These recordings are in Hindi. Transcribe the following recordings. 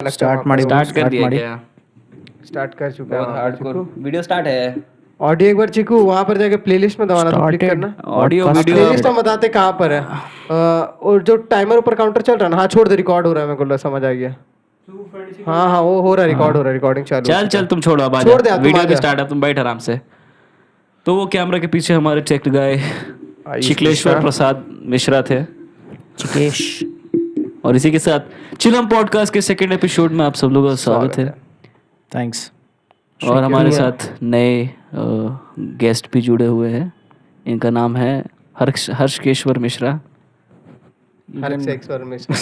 स्टार्ट कर दिया क्या? स्टार्ट कर चुका है बहुत वहाँ पर हार्डकोर चिकू। वीडियो स्टार्ट है। ऑडियो एक बार चिकू वहाँ पर जाके प्लेलिस्ट में दबाना, तो क्लिक करना ऑडियो वीडियो प्लेलिस्ट। हम बताते कहाँ पर है। और जो टाइमर ऊपर काउंटर चल रहा है ना, हाँ छोड़ दे, रिकॉर्ड हो रहा है, मेरे को समझ आ गया। हाँ हाँ वो हो रहा है, रिकॉर्ड हो रहा है, रिकॉर्डिंग चालू हो चल चुका चल है। तुम छोड़ो, अब आ छोड़ दे, जा तुम वीडियो आ भी जा। स्टार्ट है, तुम बैठ आराम से। तो वो कैमरा के पीछे हमारे टेक गाय आयुष चिकलेश्वर मिश्रा। प्रसाद मिश्रा थे। चिकेश और इसी के साथ चिलम पॉडकास्ट के सेकंड एपिसोड में आप सब लोगों का स्वागत है। थैंक्स। और हमारे शुक्रिया। साथ नए गेस्ट भी जुड़े हुए हैं। इनका नाम है हर्षकेश्वर मिश्रा। हर सेक्स पर मिश्रा।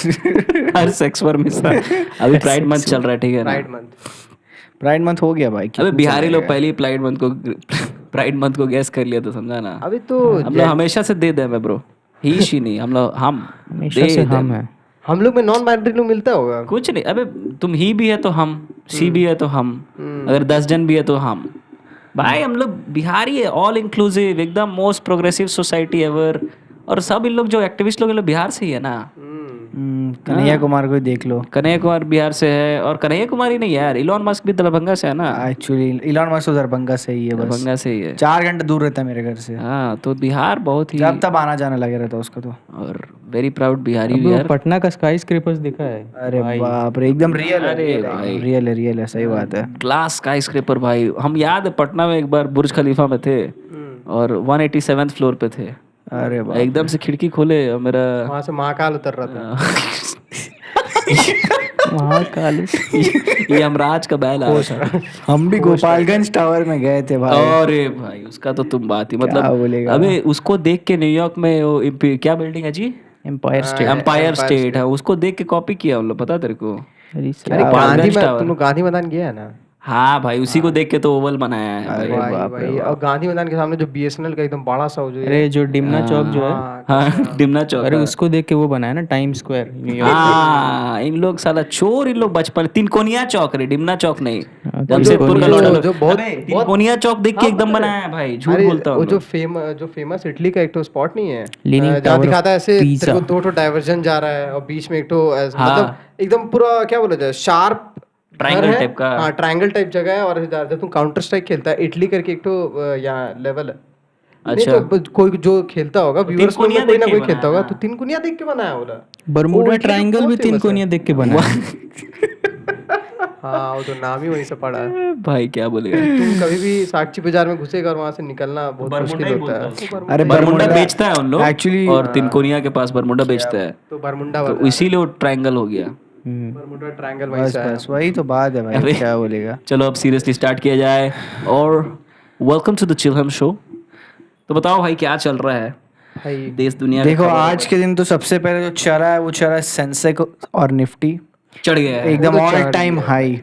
हर्षकेश्वर मिश्रा। अभी प्राइड मंथ चल रहा है, ठीक है ना? प्राइड मंथ हो गया भाई। अबे बिहारी लोग पहले ही प्राइड मंथ को गैस कर लिया, तो समझा ना। अभी तो हम लोग हमेशा से दे दे में ब्रो, ही शी नहीं, हम लोग हम हमेशा से हम हैं। हम लोग में नॉन बाइनरी लोग मिलता होगा। कुछ नहीं। अबे तुम ही भी है तो हम, सी भी है तो हम, अगर 10 जन भी है तो हम। भाई हम लोग बिहारी है, ऑल इंक्लूसिव, एकदम मोस्ट प्रोग्रेसिव सोसाइटी एवर। और सब इन लोग जो एक्टिविस्ट लोग, इन लोग बिहार से ही है ना। कन्हैया कुमार को ही देख लो। कन्हैया कुमार बिहार से है, और कन्हैया कुमार ही नहीं यार, इलॉन मस्क भी दरभंगा से है ना। एक्चुअली इलॉन मस्क तो दरभंगा से ही है, बस दरभंगा से ही है। 4 घंटे दूर रहता है मेरे घर से। हाँ, तो बिहार बहुत ही, जब तब आना जाना लगे रहता है उसका तो। और वेरी प्राउड बिहारी भी यार। पटना का स्काई स्क्रेपर्स दिखा है। अरे बाप रे, एकदम रियल है। अरे भाई। रियल है, सही बात है। ग्लास स्काई स्क्रेपर भाई। हम याद है पटना में एक बार बुर्ज खलीफा में थे और 187th फ्लोर पे थे। अरे बाप एकदम से खिड़की खोले और मेरा वहां से महाकाल उतर रहा था। महाकाल। ये हमराज का बैल आ रहा था। हम भी गोपालगंज टावर में गए थे भाई। अरे भाई उसका तो तुम बात ही, क्या मतलब बोलेगा। अबे उसको देख के न्यूयॉर्क में वो क्या बिल्डिंग है जी? Empire State. एम्पायर स्टेट है, उसको देख के कॉपी किया हम लोग, पता तेरे को? अरे गोपालगंज गांधी टावर। तुम लोग गांधी मैदान गया है ना? हाँ भाई, उसी को देख के तो ओवल बनाया है भाई। अरे भाई बाप रे भाई, और गांधी मैदान के सामने जो बीएसएनएल का एकदम बड़ा सा जो अरे जो डिमना चौक जो है, हाँ डिमना चौक। अरे उसको देख के वो बनाया ना टाइम स्क्वायर न्यूयॉर्क। हाँ इन लोग साला चोर, इन लोग बचपन तिनकोनिया चौक रे, डिमना चौक नहीं। तिनकोनिया। जमशेदपुर का लौटा जो लोग बहुत तिनकोनिया चौक देख के एकदम बनाया है भाई, झूठ बोलता वो हूँ। जो फेमस इटली का एक तो स्पॉट नहीं है Leaning जहाँ Tower दिखाता है ऐसे Pisa। तेरे को दो डाइवर्जन जा रहा है और बीच में एक तो हाँ। मतलब एकदम पूरा क्या बोला जाए, शार्प Triangle type का। हाँ ट्रायंगल टाइप जगह है। और जब तुम काउंटर स्ट्राइक खेलता है, इटली करके एक तो यहाँ लेवल है। अच्छा। नहीं तो कोई जो खेलता होगा व्यूअर्स में तिनकोनिया कोई ना देख कोई के खेलता होगा, बनाया। तो तिनकुनिया देख के बनाया बोला। बरमूडा इटली तो ट्रायंगल बहुत भी famous है। तिनकोनिया देख के बना है। हाँ वो तो नाम ही वहीं से पड़ा है। भाई क्या बोलेगा। तुम कभी भी साक्षी बाजार में घुसेगा और वहां से निकलना बहुत मुश्किल होता है। अरे बरमुंडा बेचता है उन लोग Actually- और तिनकोनिया के पास बरमुंडा बेचता है, तो बरमुंडा तो इसीलिए वो ट्रायंगल हो गया। बरमुडा ट्रायंगल वहीं बस से आया। बस वही तो बात है भाई, क्या बोलेगा। चलो अब सीरियसली स्टार्ट किया जाए, और वेलकम टू द चिलहम शो। तो बताओ भाई क्या चल रहा है भाई देश दुनिया का देखो खबर? आज के दिन तो सबसे पहले जो चढ़ा है वो चढ़ा है सेंसेक्स और निफ्टी, चढ़ गया है। एकदम वो तो ऑल चढ़ टाइम गया। हाई।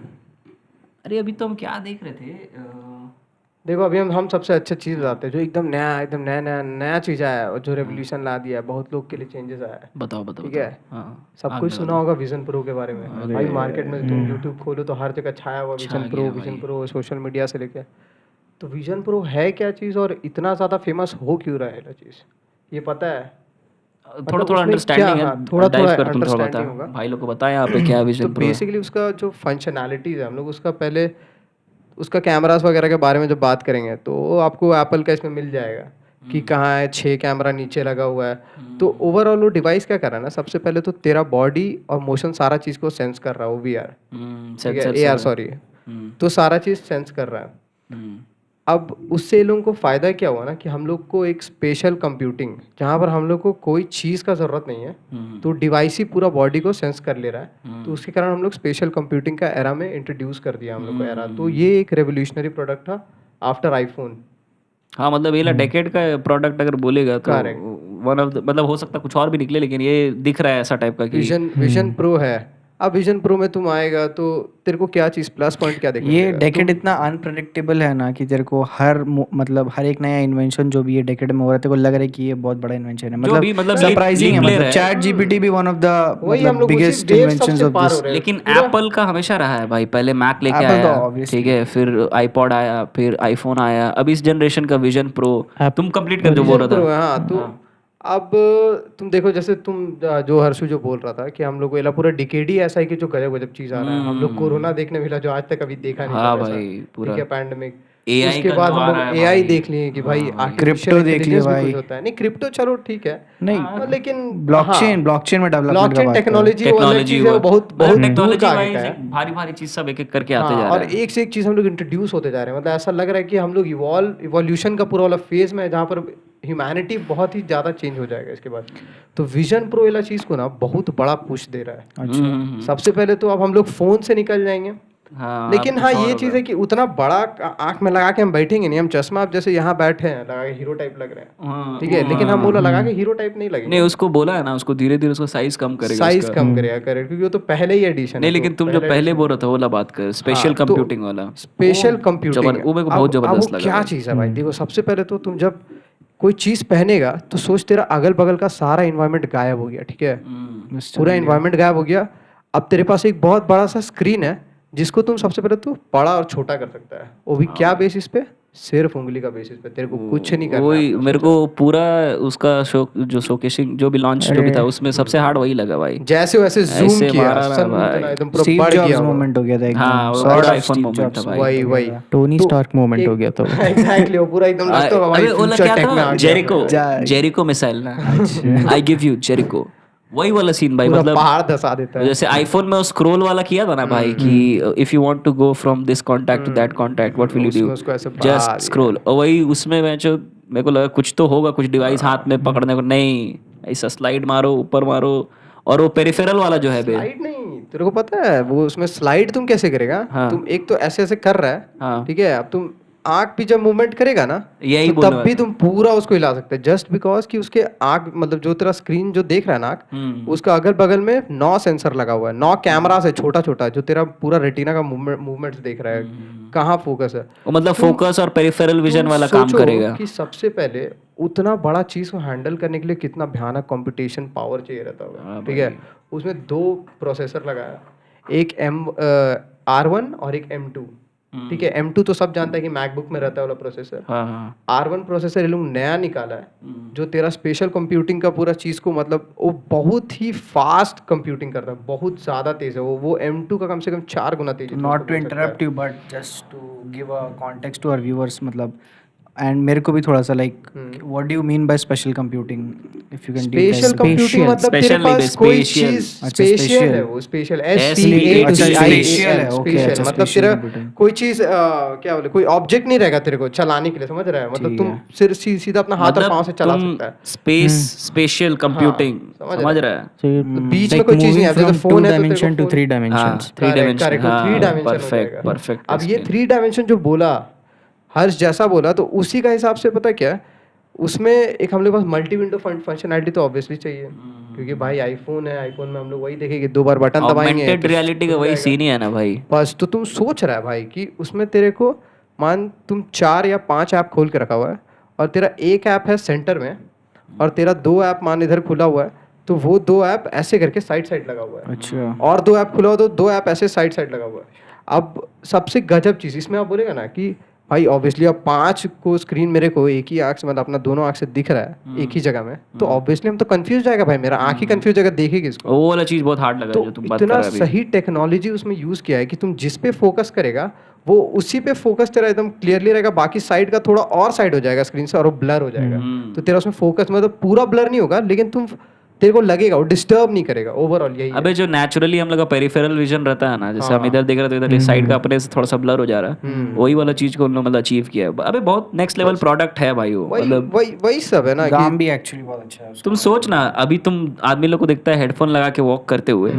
अरे अभी तो हम क्या देख रहे थे देखो अभी हम सबसे अच्छा चीज बताते हैं जो एकदम नया चीज आया है और जो रेवोल्यूशन ला दिया है, बहुत लोग के लिए चेंजेस आया है। बताओ बताओ ठीक है। हाँ सब कुछ सुना होगा विजन प्रो के बारे में। भाई मार्केट में तुम यूट्यूब खोलो तो हर जगह छाया हुआ विजन प्रो सोशल मीडिया से लेके। तो विजन प्रो है क्या चीज और इतना ज्यादा फेमस हो क्यों रहा है ये चीज, ये पता है? थोड़ा थोड़ा उसमें अंडरस्टैंडिंग क्या- है, हाँ, थोड़ा dive थोड़ा कर, तुम थोड़ा understanding बता होगा। भाई लोग को बताएं यहाँ पे क्या तो विजन प्रो है। बेसिकली उसका जो फंक्शनैलिटीज है, हम लोग उसका पहले उसका कैमरास वगैरह के बारे में जब बात करेंगे तो आपको एप्पल का इसमें मिल जाएगा कि कहाँ है, 6 कैमरा नीचे लगा हुआ है। तो ओवरऑल वो डिवाइस क्या कर रहा है ना, सबसे पहले तो तेरा बॉडी और मोशन सारा चीज़ को सेंस कर रहा है वो VR, ठीक है, AR सॉरी। तो सारा चीज़ सेंस कर रहा है। अब उससे इन लोगों को फ़ायदा क्या हुआ ना कि हम लोग को एक स्पेशल कंप्यूटिंग, जहाँ पर हम लोग को कोई चीज़ का ज़रूरत नहीं है, तो डिवाइस ही पूरा बॉडी को सेंस कर ले रहा है। तो उसके कारण हम लोग स्पेशल कंप्यूटिंग का एरा में इंट्रोड्यूस कर दिया हम लोग को एरा। तो ये एक रेवोल्यूशनरी प्रोडक्ट था आफ्टर आईफोन। हाँ मतलब ये डेकेड का प्रोडक्ट अगर बोलेगा तो वन ऑफ द, मतलब हो सकता कुछ और भी निकले, लेकिन ये दिख रहा है ऐसा टाइप का कि विजन प्रो है। अब विजन प्रो में तुम आएगा तो तेरे को क्या चीज़ प्लस पॉइंट क्या देखने ये मिलेगा? डेकेड इतना अनप्रेडिक्टेबल है ना कि तेरे को मतलब हर एक नया इन्वेंशन जो भी ये डेकेड में हो रहा है, तेरे को लग रहा है कि ये बहुत बड़ा इन्वेंशन है। मतलब सरप्राइजिंग है, मतलब चैट जीपीटी भी वन ऑफ वही हम द लोग बिगेस्ट उसी wave इन्वेंशंस सबसे ऑफ पार दिस। हो रहे हैं। लेकिन एप्पल का हमेशा रहा है भाई, पहले मैक लेके Apple तो आया, obviously। ठीक है, फिर आईपॉड आया, फिर आईफोन आया, अब इस जनरेशन का विजन प्रो। तुम कंप्लीट कर जो बोल विजन रहा प्रो था। हाँ, तो अब तुम देखो, जैसे तुम जो हर्षु जो बोल रहा था कि हम लोग को पूरा डिकेड ही ऐसा है कि जो गजब गजब चीज आ रहा है, हम लोग कोरोना देखने मिला जो आज तक कभी देखा नहीं था हाँ वैसा, भाई, पूरा ठीक है, पैंडेमिक। AI उसके का बाद जो हम आ लोग रहा है एआई भाई। देख लिए कि भाई क्रिप्टो आर्टिफिशियल देख लिए इंटेलिजेंस भी भाई। कुछ होता है। नहीं, क्रिप्टो चलो ठीक है, नहीं, लेकिन ब्लॉकचेन में डेवलपमेंट का ब्लॉकचेन बात कर रहे हैं। टेक्नोलॉजी वो अलग चीज है, वो बहुत बहुत दूर टेक्नोलॉजी का आगे वाइज का है। भारी भारी चीज सब एक एक करके आते हाँ, जा और रहा है। एक से एक चीज हम लोग इंट्रोड्यूस होते जा रहे हैं। मतलब ऐसा लग रहा है कि हम लोग इवोल्यूशन का पूरा वाला फेज में है, जहाँ पर ह्यूमैनिटी बहुत ही ज्यादा चेंज हो जाएगा इसके बाद। तो विजन प्रो वाला चीज को ना बहुत बड़ा पुश दे रहा है। अच्छा, सबसे पहले तो अब हम लोग फोन से निकल जाएंगे, हाँ, लेकिन अब हाँ कुछ और ये होगा। चीज है कि उतना बड़ा आंख में लगा के हम बैठेंगे नहीं। हम चश्मा अब जैसे यहाँ बैठे हैं लगा के हीरो टाइप लग रहे हैं, हाँ, ठीक है, लेकिन हम बोला लगा के हीरो टाइप नहीं लगेंगे। नहीं, उसको बोला है ना, उसको धीरे धीरे उसका साइज कम करेगा साइज उसका। कम करेगा, करेक्ट, क्योंकि वो तो पहले ही एडिशन है। नहीं, लेकिन तुम जो पहले बोल रहे थे वो वाला बात कर, स्पेशल तो कंप्यूटिंग वाला। स्पेशल वो कंप्यूटिंग वो मेरे को बहुत जबरदस्त वो लगा क्या भाई। चीज़ है भाई। देखो, सबसे पहले तो तुम जब कोई चीज़ पहनेगा तो सोच, तेरा अगल बगल का सारा इन्वायरमेंट गायब हो गया, ठीक है, पूरा इन्वायरमेंट गायब हो गया। अब तेरे पास एक बहुत बड़ा सा स्क्रीन है जिसको तुम सबसे पहले तो बड़ा और छोटा कर सकता है, वो भी क्या बेसिस पे, सिर्फ उंगली का बेसिस पे। तेरे को कुछ नहीं करना वही है। मेरे को पूरा उसका जो शोकेसिंग जो भी लॉन्च जो भी था उसमें सबसे हार्ड वही लगा भाई। जैसे वैसे जूम ऐसे किया, मारा ना सन भाई। उतना एकदम पूरा स्टीव बढ़ जॉब्स गया वो। मोमेंट हो गया था हाँ, एकदम, वो सॉर्ट बड़ा of iPhone Steve moment jobs था भाई। वही वही टोनी तो स्टार्क मोमेंट हो एक- गया था वो। एग्जैक्टली, वो पूरा एकदम लगता होगा भाई अबे वो फ्यूचर क्या टेक में आ था, गया। जेरिको मिसाइल ना, आई गिव यू जेरिको, वही वाला सीन भाई। पूरा मतलब पहाड़ धसा देता है। जैसे आईफोन में स्क्रॉल वाला किया था ना भाई कि if you want to go from this context to that context what will you उसमें डू, उसको ऐसे बढ़ा जस्ट दिया। स्क्रॉल। और वही उसमें मैं जो मेरे को लगा कुछ तो होगा, कुछ डिवाइस हाथ में पकड़ने को, नहीं, ऐसा स्लाइड मारो, ऊपर मारो। और वो पेरिफेरल वाला जो है बे, स्लाइड नहीं, तेरे को पता है वो उसमें स्लाइड तुम कैसे करेगा? हाँ। तुम एक तो ऐसे ऐसे कर रहा है, हाँ। ठीक है, अब तुम आंख भी जब मूवमेंट करेगा ना, यही तो बोलने तब वाला भी तुम पूरा उसको हिला सकते हैं, जस्ट बिकॉज कि उसके आंख, मतलब जो तेरा स्क्रीन जो देख रहा है ना आंख, उसका अगल बगल में 9 सेंसर लगा हुआ है, 9 कैमरा है छोटा छोटा, जो तेरा पूरा रेटिना का मूवमेंट्स देख रहा है, कहाँ फोकस है। वो मतलब फोकस और पेरिफेरल विजन तुम वाला काम सोचो करेगा। कि सबसे पहले उतना बड़ा चीज को हैंडल करने के लिए कितना भयानक कंपटीशन पावर चाहिए रहता होगा, ठीक है। उसमें 2 प्रोसेसर लगाया, एक R1 और एक M2, ठीक है। M2 तो सब जानता है कि मैकबुक में रहता है वाला प्रोसेसर। हाँ हाँ। R1 प्रोसेसर ये लोग नया निकाला है, जो तेरा स्पेशल कंप्यूटिंग का पूरा चीज को, मतलब वो बहुत ही फास्ट कंप्यूटिंग करता है, बहुत ज्यादा तेज है वो M2 का कम से कम 4 गुना तेज है। Not to interrupt you but just to give a context to our viewers, मतलब एंड मेरे को भी थोड़ा सा like what do you mean by special computing, if you can special computing मतलब तेरे Special नहीं, पास कोई spatial। चीज अच्छा, स्पेशल spatial। है, वो स्पेशल अच्छा, spatial है, okay, स्पेशल अच्छा, मतलब spatial तेरा computing। कोई चीज क्या बोले, कोई ऑब्जेक्ट नहीं रहेगा तेरे को चलाने के लिए, समझ रहा है, मतलब ठीक तुम है। सिर्फ सीधा अपना हाथ और पांव से चला सकता है। स्पेस स्पेशल कंप्यूटिंग, समझ समझ रहा है। So बीच में like कोई चीज नहीं moving है, जैसे from फोन 2 है तो तेरे dimension को to 3 हाँ, dimensions. 3 डायमेंशन, करेक्ट, 3 डायमेंशन हो जाएगा। परफेक्ट। अब ये 3 डायमेंशन जो बोला हर्ष जैसा बोला, तो उसी का हिसाब से पता क्या है, उसमें एक हम लोग पास मल्टी विंडो फंक्शनैलिटी तो ऑब्वियसली चाहिए, क्योंकि भाई आईफोन है, आईफोन में हम लोग वही देखेंगे 2 बार बटन दबाएंगे ऑगमेंटेड तो रियलिटी का खुल वही जाएगा। सीन ही है ना भाई। बस तो तुम सोच रहा है भाई कि उसमें तेरे को मान तुम 4 या 5 ऐप खोल के रखा हुआ है, और तेरा एक ऐप है सेंटर में, और तेरा 2 ऐप मान इधर खुला हुआ है, तो वो 2 ऐप ऐसे करके साइड साइड लगा हुआ है। अच्छा, और 2 ऐप खुला हुआ तो 2 ऐप ऐसे साइड साइड लगा हुआ है। अब सबसे गजब चीज़ इसमें आप बोलेगा ना कि भाई ऑब्वियसली अब 5 को स्क्रीन मेरे को एक ही आंख से, मतलब अपना दोनों आंख से दिख रहा है एक ही जगह में, तो ऑब्वियसली हम तो कंफ्यूज जाएगा भाई, मेरा आंख ही कंफ्यूज जाएगा, देखेगी इसको। वो वाला चीज बहुत हार्ड लगा तो जो तुम बात कर इतना रहे हो अभी। सही टेक्नोलॉजी उसमें यूज किया है कि तुम जिस पे फोकस करेगा वो उसी पे फोकस तेरा एकदम क्लियरली रहेगा, बाकी साइड का थोड़ा और साइड हो जाएगा स्क्रीन से और वो ब्लर हो जाएगा। तो तेरा उसमें फोकस मतलब पूरा ब्लर नहीं होगा, लेकिन तुम तेरे को लगेगा वो डिस्टर्ब नहीं करेगा, ओवरऑल यही है। अबे जो नेचुरली हम लोग का पेरिफेरल विजन रहता है ना, जैसे हम इधर देख रहे थे, इधर साइड का अपने से थोड़ा सा ब्लर हो जा रहा है, वही वाला चीज को उन्होंने मतलब अचीव किया है। अबे बहुत नेक्स्ट लेवल प्रोडक्ट है भाई वो, वही मतलब वही वही सब है ना कि गाम भी एक्चुअली बहुत अच्छा है उसका। तुम सोच ना, अभी तुम आदमी लोग को देखता है हेडफोन लगा के वॉक करते हुए,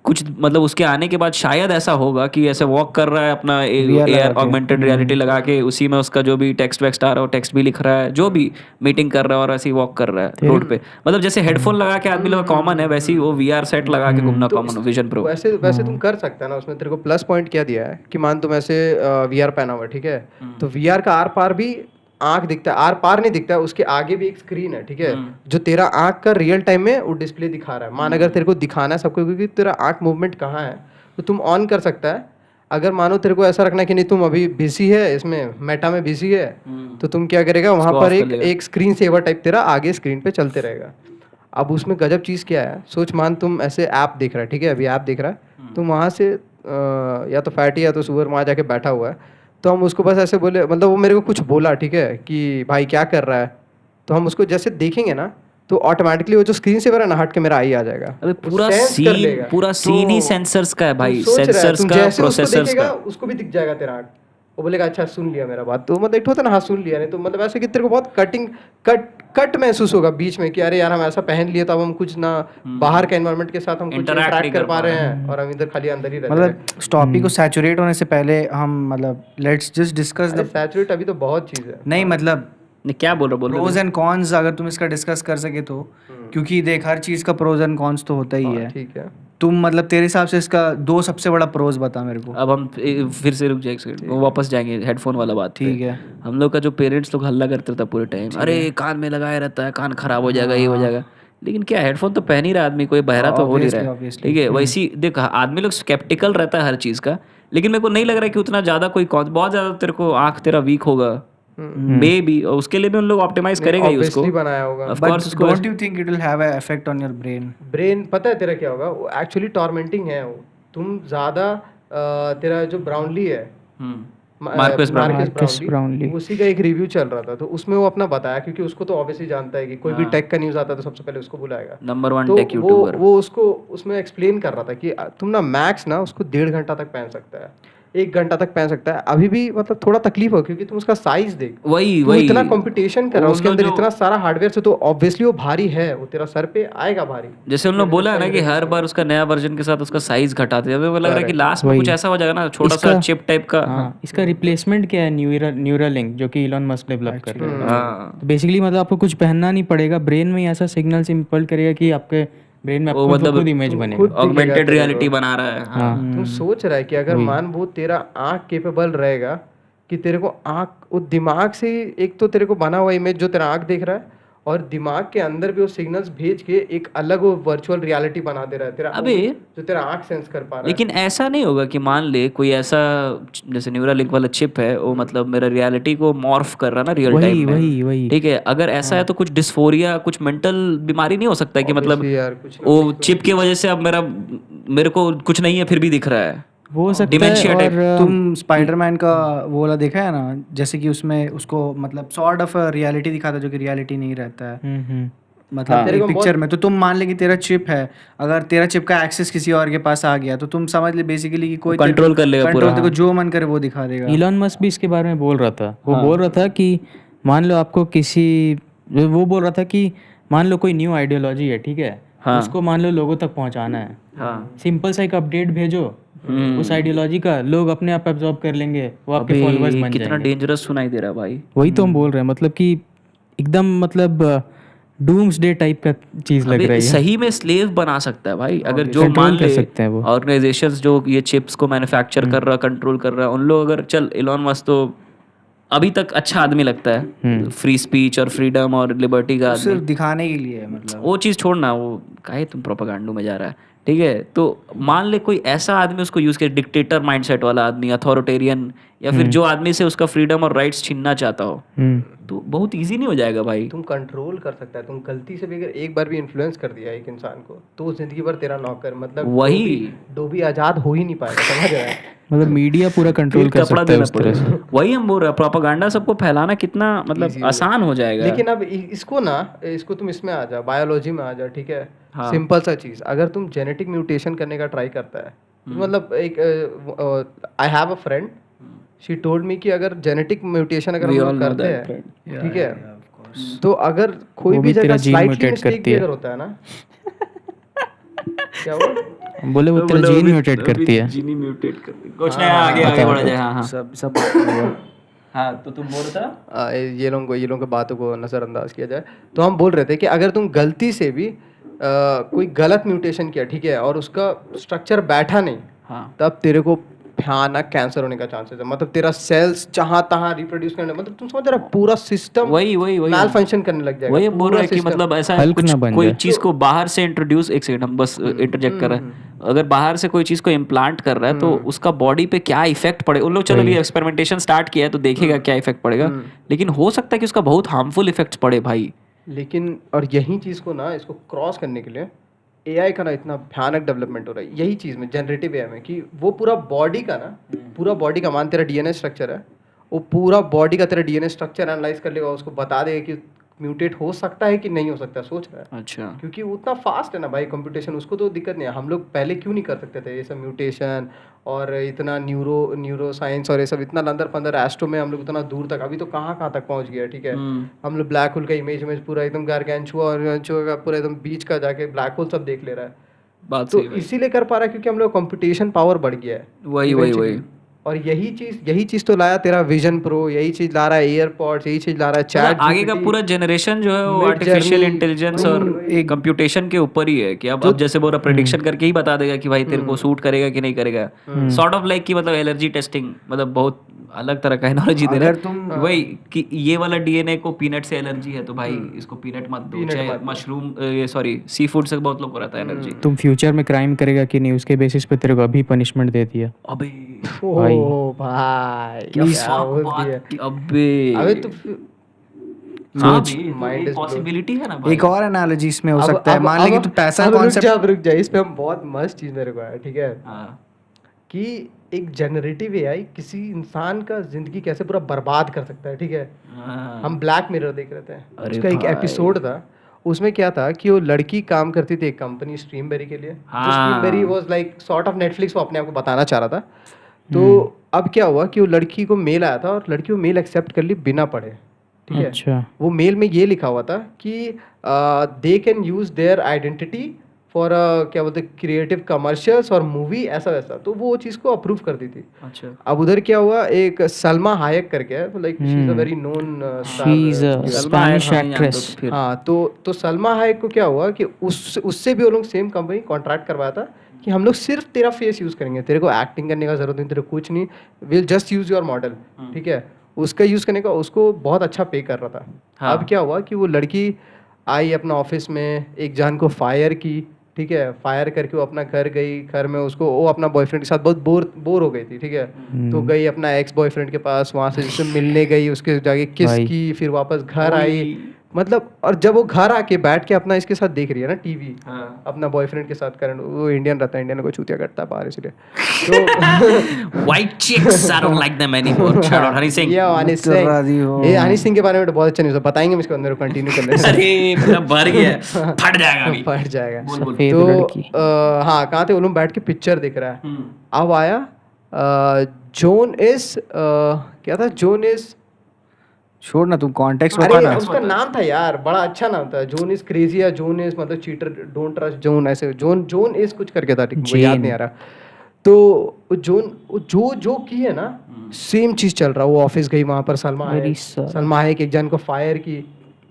कुछ मतलब उसके आने के बाद शायद ऐसा होगा कि ऐसे वॉक कर रहा है अपना एयर ऑगमेंटेड रियलिटी लगा के, उसी में उसका जो भी टेक्स्ट वेक्स्ट आ रहा हो, टेक्स्ट भी लिख रहा है, जो भी मीटिंग कर रहा है और ऐसे ही वॉक कर रहा है रोड पे। मतलब जैसे हेडफोन लगा के आदमी लोग कॉमन है, वैसे ही वो VR सेट लगा के घूमना कॉमन, विजन प्रो। वैसे तुम कर सकता है ना, उसमें तेरे को प्लस पॉइंट क्या दिया है कि मान तुम ऐसे VR पहना हुआ है, ठीक है, तो VR का आर पार भी आंख दिखता है, आर पार नहीं दिखता है, उसके आगे भी एक स्क्रीन है, ठीक है, जो तेरा आंख का रियल टाइम में वो डिस्प्ले दिखा रहा है। मान अगर तेरे को दिखाना है सबको क्योंकि तेरा आंख मूवमेंट कहाँ है, तो तुम ऑन कर सकता है। अगर मानो तेरे को ऐसा रखना है कि नहीं तुम अभी बिजी है इसमें मेटा में बिजी है, तो तुम क्या करेगा वहाँ पर एक स्क्रीन सेवर टाइप तेरा आगे स्क्रीन पे चलते रहेगा। अब उसमें गजब चीज़ क्या है, सोच मान तुम ऐसे ऐप देख रहा है, ठीक है, अभी ऐप देख रहा है, तुम वहाँ से या तो फैटी या तो सुअर वहाँ जाके बैठा हुआ है, तो हम उसको बस ऐसे बोले, मतलब वो मेरे को कुछ बोला, ठीक है, कि भाई क्या कर रहा है, तो हम उसको जैसे देखेंगे ना तो ऑटोमेटिकली वो जो स्क्रीन सेवर है ना हट के मेरा आई आ जाएगा। अबे पूरा सीन ही सेंसर्स का है भाई, सेंसर्स का, प्रोसेसर्स का। उसको भी दिख जाएगा तेरा आँख, वो बोलेगा अच्छा सुन लिया मेरा बात, तो मतलब एक होता है ना हाँ सुन लिया, नहीं तो मतलब ऐसे कि तेरे को बहुत कट महसूस होगा बीच में कि अरे यार हम ऐसा पहन लिए तो अब हम कुछ ना बाहर के एनवायरनमेंट के साथ हम कुछ इंटरैक्ट कर पा रहे हैं और हम इधर खाली अंदर ही रहते हैं। मतलब टॉपिक को सैचुरेट होने से पहले हम मतलब let's just discuss the saturate अभी तो बहुत चीज़ है। नहीं मतलब क्या बोल रहा प्रोज एंड कॉन्स अगर तुम इसका डिस्कस कर सके तो, क्योंकि देख हर चीज़ का प्रोज एंड कॉन्स तो होता ही है। ठीक है, तुम मतलब तेरे हिसाब से इसका 2 सबसे बड़ा प्रोज बता मेरे को। अब हम फिर से रुक जाएंगे, वो वापस जाएंगे हेडफोन वाला बात पे। ठीक है। हम लोग का जो पेरेंट्स लोग हल्ला करते रहता पूरे टाइम, अरे कान में लगाया रहता है, कान खराब हो जाएगा, ये हो जाएगा, लेकिन क्या हेडफोन तो पहन ही रहा आदमी, कोई बहरा तो हो नहीं रहा है, ठीक है। वैसी देख आदमी लोग स्केप्टिकल रहता है हर चीज़ का, लेकिन मेरे को नहीं लग रहा है कि उतना ज़्यादा कोई बहुत ज़्यादा तेरे को आँख तेरा वीक होगा मे बी, उसके लिए भी उन लोग ऑप्टिमाइज करेगा ही उसको, बनाया होगा। ऑफ कोर्स उसको। Don't you think it will have a effect on your brain? पता है तेरा क्या होगा, वो एक्चुअली टॉर्मेंटिंग है। वो तुम ज़्यादा तेरा जो ब्राउनली है, मार्कस ब्राउनली, उसी का एक रिव्यू चल रहा था, तो उसमें वो अपना बताया, क्योंकि उसको तो ऑब्वियसली जानता है कि कोई भी टेक का न्यूज़ आता है तो सबसे पहले उसको बुलाएगा, नंबर 1 तो टेक यूट्यूबर। वो उसको उसमें एक्सप्लेन कर रहा था कि तुम ना मैक्स ना उसको 1.5 घंटा तक पहन सकता है, 1 घंटा तक पहन सकता है, अभी भी मतलब थोड़ा तकलीफ हो, क्योंकि तुम उसका साइज देख, वही इतना कंपटीशन कर रहा है उसके अंदर, इतना सारा हार्डवेयर से, तो ऑब्वियसली वो भारी है, वो तेरा सर पे आएगा भारी। जैसे उन लोग बोला है ना कि हर बार उसका नया वर्जन के साथ उसका साइज घटाते हैं, मुझे लग रहा है कि लास्ट में कुछ ऐसा हो जाएगा ना, छोटा सा चिप टाइप का। हाँ, इसका रिप्लेसमेंट क्या है, न्यूरालिंक, जो कि इलॉन मस्क डेवलप कर रहा है। तो बेसिकली मतलब आपको कुछ पहनना नहीं पड़ेगा, ब्रेन में ऐसा सिग्नल से इम्पल्ट करेगा कि आपके ब्रेन में आपको मतलब खुद इमेज बनेगा, ऑगमेंटेड रियलिटी बना रहा है। हाँ, तुम सोच रहा है कि अगर मान वो तेरा आँख केपेबल रहेगा कि तेरे को आँख, वो दिमाग से एक तो तेरे को बना हुआ इमेज जो तेरा आँख देख रहा है, और दिमाग के अंदर भी वो सिग्नल्स भेज के एक अलग वो वर्चुअल रियलिटी बना दे रहा है तेरा, अबे जो तेरा आँख सेंस कर पा रहा है। लेकिन ऐसा नहीं होगा कि मान ले कोई ऐसा जैसे न्यूरालिंक वाला चिप है, वो मतलब मेरा रियलिटी को मॉर्फ कर रहा है ना रियल टाइम में, वही ठीक है। अगर ऐसा है तो कुछ डिस्फोरिया, कुछ मेंटल बीमारी नहीं हो सकता है कि मतलब यार कुछ वो चिप की वजह से अब मेरे को कुछ नहीं है फिर भी दिख रहा है, हो सकता Dementia है। type। और तुम स्पाइडरमैन का वो वाला देखा है ना, जैसे कि उसमें उसको मतलब सॉर्ट ऑफ रियलिटी दिखाता जो कि रियलिटी नहीं रहता है, मतलब एक पिक्चर में। तो तुम मान ले कि तेरा चिप है, अगर तेरा चिप का एक्सेस किसी और के पास आ गया तो तुम समझ ले बेसिकली कि कोई कंट्रोल कर लेगा पूरा, तेरे को जो मन करे वो दिखा देगा। इलॉन मस्क भी इसके बारे में बोल रहा था, वो बोल रहा था कि मान लो आपको वो बोल रहा था कि मान लो कोई न्यू आइडियोलॉजी है, ठीक है, उसको मान लो लोगों तक पहुंचाना है, सिंपल सा एक अपडेट भेजो उस आइडियोलॉजी का, लोग अपने आप एब्जॉर्ब कर लेंगे, वो आपके फॉलोअर्स बन जाएंगे। कितना डेंजरस सुनाई दे रहा है भाई। वही तो हम बोल रहे हैं, मतलब कि एकदम मतलब डूम्सडे टाइप का चीज लग रही है। सही में स्लेव बना सकता है भाई, अगर जो मान ले सकते हैं वो ऑर्गेनाइजेशंस जो ये चिप्स को मैन्युफैक्चर कर रहा, कंट्रोल कर रहा है, उन लोग अगर चल इलॉन मस्क तो अभी तक अच्छा आदमी लगता है, फ्री स्पीच और फ्रीडम और लिबर्टी का आदमी, सिर्फ दिखाने के लिए, मतलब वो चीज़ छोड़ना, वो काहे तुम प्रोपेगेंडो में जा रहा है, ठीक है। तो मान ले कोई ऐसा आदमी उसको यूज करे, डिक्टेटर माइंडसेट वाला आदमी, अथॉरिटेरियन, या फिर जो आदमी से उसका फ्रीडम और राइट्स छीनना चाहता हो, तो बहुत इजी नहीं हो जाएगा भाई। तुम कंट्रोल कर सकता है, तुम गलती से भी अगर एक बार भी इन्फ्लुएंस कर दिया एक इंसान को, तो वो जिंदगी भर तेरा नौकर, मतलब वही डोबी आजाद हो ही नहीं पाएगा, समझ रहा है। मतलब मीडिया पूरा कंट्रोल कर सकता है उस तरह से। वही हम बोल रहे हैं, प्रोपेगेंडा सबको फैलाना कितना मतलब आसान हो जाएगा। लेकिन अब इसको तुम इसमें आ जा, बायोलॉजी में आ जा, ठीक है। सिंपल सा चीज, अगर तुम जेनेटिक म्यूटेशन करने का ट्राई करता है, मतलब एक I have a friend, she told me कि अगर जेनेटिक म्यूटेशन अगर हम लोग करते हैं, ठीक है, तो अगर कोई भी जगह स्लाइटली मिस्टेक भी अगर होता है ना, क्या वो बोले वो तेरा जीन म्यूटेट करती है, जीन म्यूटेट करती है, कुछ नहीं, आगे बढ़ा जाए। हाँ सब हाँ, तो तुम बोल रहा था ये लोगों की बातों को नज़रअंदाज किया जाए, तो हम बोल रहे थे कि अगर तुम गलती से भी कोई गलत म्यूटेशन किया, ठीक है, और उसका स्ट्रक्चर बैठा नहीं, तब तेरे को भयानक कैंसर होने का चांसेस है। मतलब तेरा सेल्स जहां तहां रिप्रोड्यूस करने, मतलब तुम समझ रहे हो पूरा सिस्टम वही मैल फंक्शन करने लग जाएगा। वही बोल रहा है कि मतलब ऐसा है हल्क कुछ ना बन कोई जाए। चीज को बाहर से इंट्रोड्यूस, एक सेकंड हम बस इंटरजेक्ट कर रहे हैं, अगर बाहर से कोई चीज को इम्प्लांट कर रहा है तो उसका बॉडी पे क्या इफेक्ट पड़े, उन लोग चलो अभी एक्सपेरिमेंटेशन स्टार्ट किया है तो देखेगा क्या इफेक्ट पड़ेगा, लेकिन हो सकता है कि उसका बहुत हार्मफुल इफेक्ट्स पड़े भाई। लेकिन और यही चीज को ना, इसको क्रॉस करने के लिए एआई का ना इतना भयानक डेवलपमेंट हो रहा है यही चीज में, जनरेटिव एआई में, कि वो पूरा बॉडी का ना, पूरा बॉडी का, मान तेरा डीएनए स्ट्रक्चर है, वो पूरा बॉडी का तेरा डीएनए स्ट्रक्चर एनालाइज कर लेगा, उसको बता देगा कि म्यूटेट हो सकता है कि नहीं हो सकता, सोच रहा है। अच्छा, क्योंकि उतना फास्ट है ना भाई कंप्यूटेशन, उसको तो दिक्कत नहीं है। हम लोग पहले क्यों नहीं कर सकते थे ये सब म्यूटेशन और इतना न्यूरो साइंस और ये सब, इतना लंदर पंदर एस्ट्रो में हम लोग इतना दूर तक, अभी तो कहाँ तक पहुंच गया, ठीक है। हम लोग ब्लैक होल का इमेज पूरा एकदम गारगेंचुआ और का पूरा एकदम बीच का जाके ब्लैक होल सब देख ले रहा है। बात तो इसीलिए कर पा रहा है क्योंकि हम लोग कंप्यूटेशन पावर बढ़ गया है। वही और यही चीज तो लाया तेरा विजन प्रो, यही चीज ला रहा है एयरपॉड्स, यही चीज ला रहा है चैट। आगे का पूरा जनरेशन जो है वो आर्टिफिशियल इंटेलिजेंस और कंप्यूटेशन के ऊपर ही है कि अब जैसे वो प्रेडिक्शन करके ही बता देगा कि भाई तेरे को सूट करेगा कि नहीं करेगा, सॉर्ट ऑफ लाइक कि मतलब एलर्जी टेस्टिंग, मतलब बहुत अलग तरह का एनालॉजी दे रहा है। वही कि ये वाला डीएनए को पीनट से एलर्जी है तो भाई इसको पीनट मत दो, चाहे मशरूम सॉरी सी फूड से बहुत लोग को रहता है एलर्जी। तुम फ्यूचर में क्राइम करेगा कि नहीं उसके बेसिस पे तेरे को अभी पनिशमेंट दे दिया। अबे भाई अबे तो माइंड पॉसिबिलिटी है ना भाई। एक और एनालॉजी इसमें हो सकता है, मान ले कि तू पैसा कॉन्सेप्ट, रुक जा, इस पे हम बहुत मस्त चीज मेरे को आया, ठीक है, कि एक जनरेटिव एआई किसी इंसान का जिंदगी कैसे पूरा बर्बाद कर सकता है, ठीक है। हम ब्लैक मिरर देख रहे थे, उसका एक एपिसोड था, उसमें क्या था कि वो लड़की काम करती थी एक कंपनी स्ट्रीमबेरी के लिए। तो Streamberry was like sort of Netflix, वो अपने आप को बताना चाह रहा था। तो अब क्या हुआ कि वो लड़की को मेल आया था और लड़की वो मेल एक्सेप्ट कर ली बिना पढ़े, ठीक है। अच्छा। वो मेल में ये लिखा हुआ था कि they can use their identity for क्या बोलते क्रिएटिव कमर्शियल्स और मूवी, ऐसा वैसा। तो वो चीज़ को अप्रूव कर दी थी। अच्छा। अब उधर क्या हुआ, एक सलमा हायक करके है, like she is a very known Spanish actress. हाँ, तो सलमा हायक को क्या हुआ कि उससे भी वो लोग सेम कंपनी कॉन्ट्रैक्ट करवाया था कि हम लोग सिर्फ तेरा फेस यूज करेंगे, तेरे को एक्टिंग करने का जरूरत नहीं, तेरे को कुछ नहीं, will just use your model, ठीक है। उसका यूज करने का उसको बहुत अच्छा पे कर रहा था। हाँ। अब क्या हुआ कि वो लड़की आई अपना ऑफिस में, एक जान को फायर की, ठीक है। फायर करके वो अपना घर गई, घर में उसको वो अपना बॉयफ्रेंड के साथ बहुत बोर हो गई थी, ठीक है। तो गई अपना एक्स बॉयफ्रेंड के पास, वहाँ से जिससे मिलने गई, उसके जाके किस की, फिर वापस घर आई, मतलब। और जब वो घर आके बैठ के अपना इसके साथ देख रही है ना टीवी, अपना बॉयफ्रेंड के साथ, करंट वो इंडियन रहता है, इंडियन को चूतिया करता है बाहर, इसलिए तो white chicks I don't like them anymore. Shout out Honey Singh. ये हनी सिंह, ये हनी सिंह के बारे में तो बहुत अच्छा न्यूज़ बताएंगे हम, इसको अंदर कंटिन्यू कर लेते हैं। अरे पूरा भर गया, फट जाएगा अभी, फट जाएगा। तो हाँ, कहाँ थे वो लोग, बैठ के पिक्चर दिख रहा है। अब आया जोन इज क्या था, जोन इज, छोड़ ना, तुम कॉन्टेक्स्ट बता ना। उसका नाम था यार, बड़ा अच्छा नाम था, जोन इज क्रेजी या जोन इज मतलब चीटर, डोंट ट्रस्ट जोन, ऐसे जोन इज कुछ करके था, ठीक है, याद नहीं आ रहा। तो जोन जो की है ना, सेम चीज चल रहा। वो ऑफिस गई, वहां पर सलमा है एक जन को फायर की।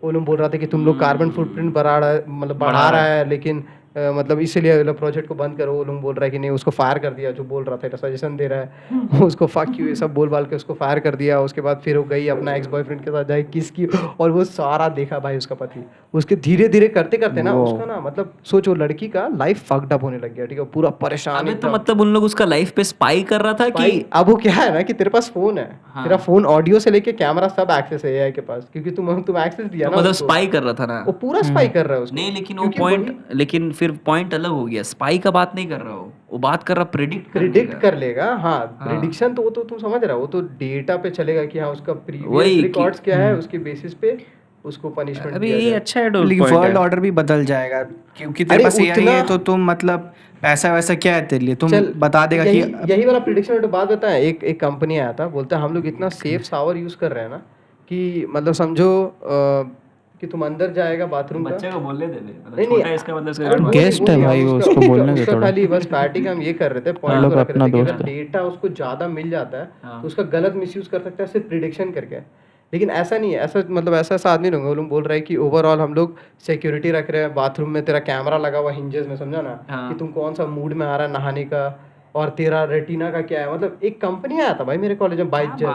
वो लोग बोल रहा था कि तुम लोग कार्बन फुटप्रिंट बढ़ा रहा है, लेकिन मतलब इसीलिए प्रोजेक्ट को बंद करो। वो लोग बोल रहा है कि नहीं, उसको फायर कर दिया, जो बोल रहा था, सजेशन दे रहा है, उसको फक यू ये सब बोल बाल के उसको फायर कर दिया। उसके बाद फिर वो गई अपना एक्स बॉयफ्रेंड के साथ जाए किस की, और वो सारा देखा भाई उसका पति। उसके धीरे धीरे करते करते ना उसका ना, मतलब सोचो, लड़की का लाइफ फक्ड अप होने लग गया, ठीक है, पूरा परेशान। तो मतलब उन लोग उसका लाइफ पे स्पाई कर रहा था कि अब वो क्या है ना कि तेरे पास फोन है, तेरा फोन ऑडियो से लेके कैमरा सब एक्सेस है एआई के पास, क्योंकि तुम एक्सेस दिया ना, मतलब स्पाई कर रहा था ना, वो पूरा स्पाई कर रहा है उसको। नहीं, लेकिन वो पॉइंट, लेकिन फिर पॉइंट अलग हो गया। स्पाई का बात नहीं कर रहा हो, वो बात कर रहा प्रिडिक्ट कर लेगा। हाँ, प्रिडिक्शन तो वो तो तुम समझ रहा हो, वो तो डेटा पे चलेगा कि हाँ उसका प्रीवियस रिकॉर्ड्स क्या है, उसके बेसिस पे उसको पनिशमेंट। अभी ये अच्छा है, लेकिन वर्ल्ड ऑर्डर भी बदल जाएगा क्योंकि तेरे पास एआई है, तो तुम मतलब पैसा वैसा क्या है तेरे लिए, तुम बता देगा कि यही वाला प्रिडिक्शन। तो बात बताएं, एक कंपनी आया था, बोलता है हम लोग इतना सेफ सावर यूज कर रहे हैं ना कि मतलब समझो कि तुम अंदर जाएगा बाथरूम का, बच्चे को बोलने दे दे, नहीं छोटा इसका मतलब गेस्ट है भाई, वो उसको बोलने दे थोड़ा। खाली बस पार्टी का हम ये कर रहे थे, पॉइंट को रख रहे थे कि अगर डेटा उसको ज्यादा मिल जाता है तो उसका गलत मिसयूज कर सकता है सिर्फ प्रिडिक्शन करके। लेकिन ऐसा नहीं है, ऐसा मतलब ऐसा आदमी नहीं होगा। वो लोग बोल रहे हैं कि ओवरऑल हम लोग सिक्योरिटी रख रहे हैं, बाथरूम में तेरा कैमरा लगा हुआ हिंजेस में, समझा ना, कि तुम कौन सा मूड में आ रहा है नहाने का, और तेरा रेटिना का क्या है, मतलब एक कंपनी आया था भाई मेरे कॉलेज में, बाइजर,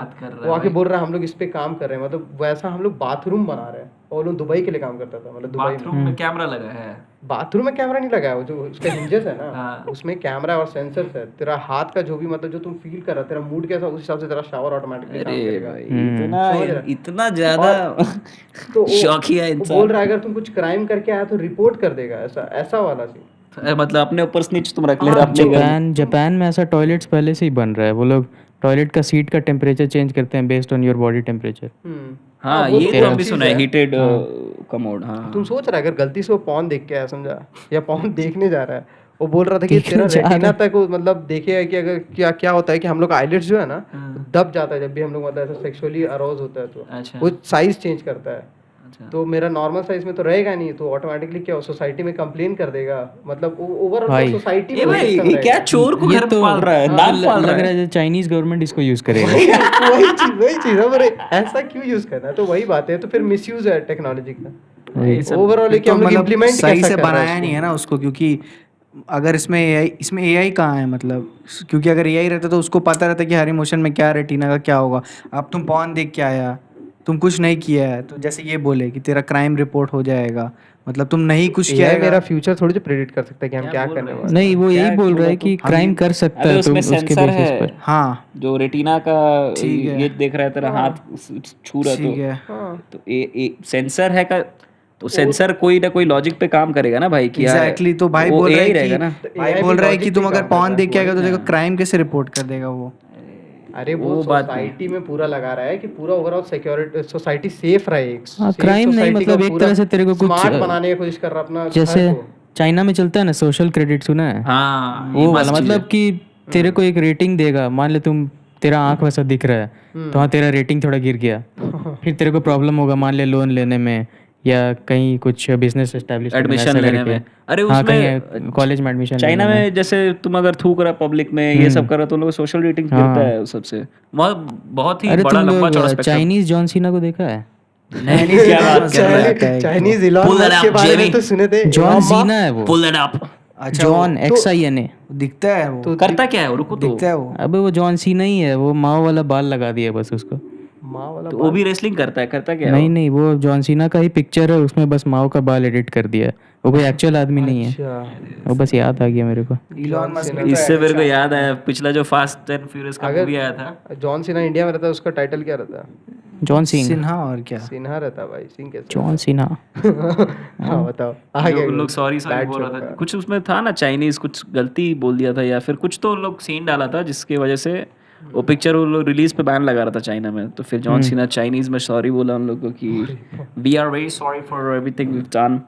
वो आके बोल रहा है हम लोग इस पे काम कर रहे हैं, मतलब वैसा हम लोग बाथरूम बना रहे हैं, और वो दुबई के लिए काम करता था, मतलब दुबई बाथरूम में कैमरा लगा है? बाथरूम में कैमरा नहीं लगा है, वो जो उसका हिंजेस है ना उसमें कैमरा और सेंसर्स है, तेरा हाथ का जो भी मतलब जो तुम फील कर रहा है, तेरा मूड कैसा, उस हिसाब से तेरा शावर ऑटोमेटिकली काम करेगा। इतना ज्यादा तो शौकिया वो इंसान बोल रहा है अगर तुम कुछ क्राइम करके आया तो रिपोर्ट कर देगा, ऐसा ऐसा वाला सीन। मतलब अपने ऊपर स्निच तुम रख ले रहे अपने घर। जापान में ऐसा टॉयलेट्स पहले से ही बन रहा है। वो लोग टॉयलेट का सीट का टेम्परेचर चेंज करते हैं based on your body temperature. हाँ ये तो हम भी सुना है, हीटेड कमोड। हाँ तुम सोच रहा है अगर गलती से वो पॉन देख के आया समझा, या पॉन देखने जा रहा है, वो बोल रहा था कि तेरा रेटिना तक वो मतलब देखेगा कि अगर क्या क्या होता है कि हम लोग आईलिड्स जो है ना दब जाता है जब भी हम लोग मतलब ऐसा सेक्सुअली अरोज होता है, तो वो साइज चेंज करता है। तो मेरा नॉर्मल साइज में तो रहेगा नहीं, तो ऑटोमेटिकली क्या सोसाइटी में कंप्लेन कर देगा, मतलब ओवरऑल सोसाइटी में ये क्या चोर को घर में पाल रहा है, नाक पाल रहा है। चाइनीज गवर्नमेंट इसको यूज करेगा। वही चीज है, पर ऐसा क्यों यूज करना है, तो वही बात है, तो फिर मिसयूज है टेक्नोलॉजी का ओवरऑल, कि हम लोग इम्प्लीमेंट सही से बनाया नहीं है ना उसको, क्योंकि अगर इसमें एआई कहाँ है, मतलब क्योंकि अगर एआई रहता तो उसको पता रहता कि हर इमोशन में क्या रेटिना का क्या होगा। अब तुम पॉन देख के आया, तुम कुछ नहीं किया है, तो जैसे ये बोले कि तेरा क्राइम रिपोर्ट हो जाएगा, मतलब तुम नहीं कुछ किया है। मेरा फ्यूचर थोड़ी प्रेडिक्ट कर सकता है कि हम क्या करने वाले। नहीं, वो यही बोल रहा है कि क्राइम कर सकता है तुम उसके बेसिस पर। हाँ जो रेटिना का ये देख रहा है, तेरा हाथ छू रहा है, तो सेंसर है का, तो सेंसर कोई ना कोई लॉजिक पे काम करेगा ना भाई कि एग्जैक्टली। तो भाई बोल रहा है कि तुम अगर पॉन देख के आएगा तो देखो क्राइम कैसे रिपोर्ट कर देगा वो। अरे वो सोसाइटी में पूरा लगा रहा है कि पूरा ओवरऑल सिक्योरिटी सोसाइटी सेफ रहे। क्राइम नहीं, मतलब एक तरह से तेरे को कुछ स्मार्ट बनाने की कोशिश कर रहा अपना। जैसे चाइना में चलता है ना सोशल क्रेडिट, सुना है? हाँ वो वाला, मतलब कि तेरे को एक रेटिंग देगा। मान ले तुम, तेरा आंख वैसा दिख रहा है तो हाँ तेरा रेटिंग थोड़ा गिर गया, फिर तेरे को प्रॉब्लम होगा मान ले लोन लेने में या कहीं कुछ बिजनेस एस्टैब्लिशमेंट एडमिशन लेने में। अरे हाँ, उसमें कॉलेज में एडमिशन चाइना में जैसे तुम अगर थूक रहा पब्लिक में ये सब कर रहा तो उन लोगों का सोशल रेटिंग गिरता है सबसे। बहुत ही बड़ा लंबा चौड़ा स्पेक्ट्रम। चाइनीज जॉन सीना को देखा है? नहीं क्या बात कर रहा है, चाइनीज इलॉन मस्क के बारे में तो सुने थे। जॉन सीना है वो, पुल इट अप। अच्छा जॉन XINA दिखता है वो, तो करता क्या है, रुको तो दिखता है वो। अबे वो जॉन सीना ही है, वो माओ वाला बाल लगा दिया बस उसको। माँ वाला तो वो भी रेसलिंग करता है, करता क्या है? नहीं, वो जॉन सीना का ही पिक्चर है, उसमें बस माओ का बाल एडिट कर दिया है। वो कोई एक्चुअल आदमी नहीं है, वो बस याद आ गया मेरे को। इलॉन मस्क इससे मेरे को याद आया पिछला जो फास्ट एंड फ्यूरियस का मूवी आया था, जॉन सीना इंडिया में रहता है, उसका टाइटल क्या रहता है? जॉन सिन्हा। और क्या सिन्हा रहता है भाई, सिंह कैसे? John Cena. हाँ बताओ आगे। लोग सॉरी बोल रहा था, कुछ उसमें था ना चाइनीज, कुछ गलती बोल दिया था या फिर कुछ तो लोग सीन डाला था जिसकी वजह से वो पिक्चर वो लोग रिलीज पे बैन लगा रहा था चाइना में। तो फिर जॉन सीना चाइनीज में सॉरी बोला उन लोगों को कि we are very sorry for everything we done,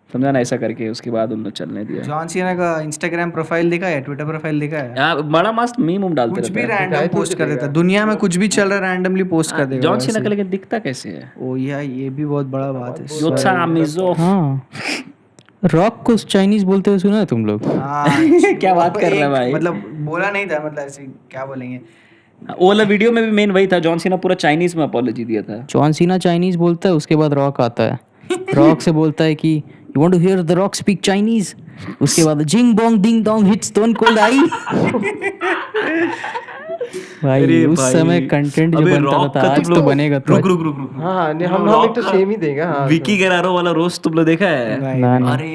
समझा ना, ऐसा करके उसके बाद उन्होंने चलने दिया। जॉन सीना का इंस्टाग्राम प्रोफाइल देखा है, ट्विटर प्रोफाइल देखा है? यार बड़ा मस्त मीम डालते कुछ भी रैंडम पोस्ट कर देता है, दुनिया में कुछ भी चल रहा है रैंडमली पोस्ट कर देगा जॉन सीना का, लेकिन दिखता कैसे है? ओ यार ये भी बहुत बड़ा बात है। योत्सा मिज़ो। हाँ, रॉक को चाइनीज बोलते हुए सुना है तुम लोग? क्या बात कर रहा है भाई? मतलब बोला नहीं था, मतलब ऐसे क्या बोलेंगे। वो वाला वीडियो में भी मेन वही था, जॉन सीना पूरा चाइनीज में अपॉलॉजी दिया था। जॉन सीना चाइनीज बोलता है, उसके बाद रॉक आता है, रॉक से बोलता है कि you want to hear the Rock speak Chinese, उसके बाद जिंग बोंग ding dong hit stone cold I. भाई उस समय कंटेंट जो बनता था आज तो बनेगा तो। रुक हाँ हम तो सेम ही देगा। हाँ विकी गेरारो वाला रोस्ट तुम लोग देखा है? अरे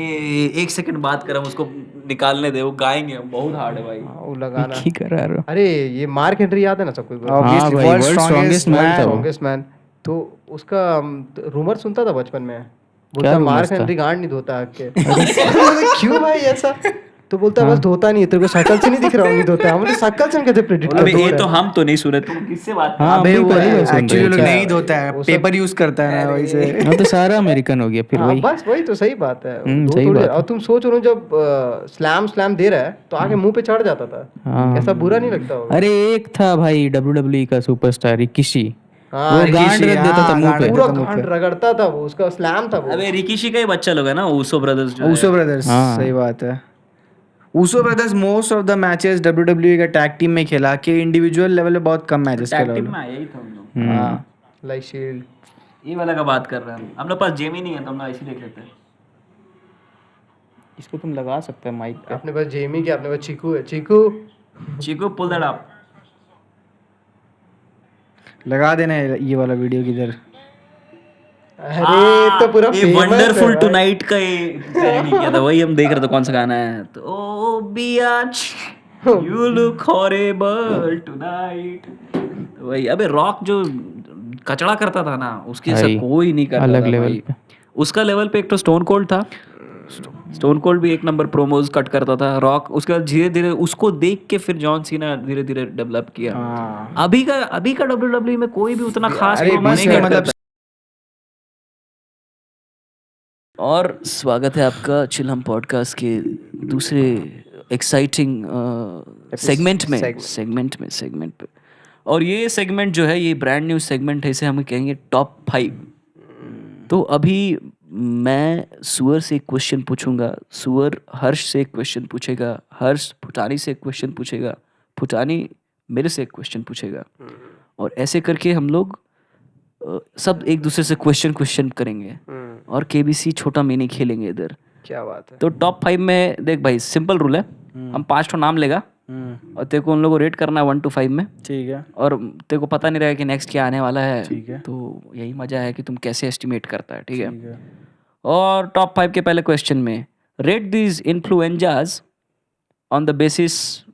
एक सेकंड बात कर, हम उसको निकालने दे, वो गाएंगे, बहुत हार्ड है भाई वो लगाना। विकी गेरारो, अरे ये मार्क हेनरी याद है ना सबको? वर्ल्ड स्ट्रॉन्गेस्ट मैन था, स्ट्रॉन्गेस्ट मैन। तो उसका रूमर सुनता था बचपन में, बोलता मार्क हेनरी गांड नहीं धोता आके। क्यों भाई ऐसा? तो बोलता बस धोता नहीं, तेरे को शक्ल से नहीं दिख रहा नहीं धोता। हम शक्ल से कैसे प्रेडिक्ट कर? ये तो हम तो नहीं सुने, तुम किससे बात कर? अबे वो एक्चुअली लोग नहीं धोता है, पेपर यूज करता है ना, वैसे। हां तो सारा अमेरिकन हो गया फिर वही। बस वही तो सही बात है। सही बात। और तुम सोच रहे हो जब स्लैम दे रहा है तो आगे मुंह पे चढ़ जाता था, ऐसा बुरा नहीं लगता होगा? अरे एक था भाई WWE का सुपरस्टार रिकीशी, वो गांड रख देता था मुंह पे, पूरा गांड रगड़ता था वो, उसका स्लैम था वो। अबे रिकीशी का ही बच्चा लोग है ना, ऊसो ब्रदर्स जो ऊसो ब्रदर्स, सही बात है। Uso brothers most of the matches WWE का टैग टीम में खेला, कि इंडिविजुअल लेवल पे बहुत कम मैचेस खेला। टैग टीम में आया ही था हम लोग। हां लाइक शील्ड ये वाला का बात कर रहे हैं हम लोग। पास जेमी नहीं है तो हम लोग ऐसे देख लेते हैं। इसको तुम लगा सकते हैं माइक पे। अपने पास जेमी के, अपने पास चीकू है। चीकू चिको पुल दैट अप। लगा देना ये वाला वीडियो किधर। अरे तो पूरा ये वंडरफुल टुनाइट का ये parody किया था, वही हम देख रहे थे कौन सा गाना है। तो ओ बियाच यू लुक हॉरिबल टुनाइट, वही। अबे रॉक जो कचड़ा करता था ना, उसके जैसा कोई नहीं करता अलग था लेवल भाई। उसका लेवल पे एक तो स्टोन कोल्ड था, स्टोन कोल्ड भी एक नंबर प्रोमोज कट करता था। रॉक उसके बाद धीरे धीरे उसको देख के फिर जॉन सीना धीरे धीरे डेवलप किया। अभी का WWE में कोई भी उतना खास promo नहीं कट करता। और स्वागत है आपका चिलम पॉडकास्ट के दूसरे एक्साइटिंग सेगमेंट पे। और ये सेगमेंट जो है, ये ब्रांड न्यू सेगमेंट है, इसे हम कहेंगे टॉप 5। तो अभी मैं सुअर से एक क्वेश्चन पूछूंगा, सुअर हर्ष से एक क्वेश्चन पूछेगा, हर्ष फुटानी से एक क्वेश्चन पूछेगा, फुटानी मेरे से एक क्वेश्चन पूछेगा, और ऐसे करके हम लोग सब एक दूसरे से क्वेश्चन करेंगे और केबीसी छोटा मिनी खेलेंगे इधर। क्या बात है। तो टॉप 5 में देख भाई, सिंपल रूल है, हम 5 ठो नाम लेगा और तेरे को उन लोगों को रेट करना है 1 to 5 में। ठीक है। और तेरे को पता नहीं रहेगा कि नेक्स्ट क्या आने वाला है। ठीक है। तो यही मजा है कि तुम कैसे एस्टिमेट करता है। ठीक है। और टॉप 5 के पहले क्वेश्चन में, rate these influencers on the basis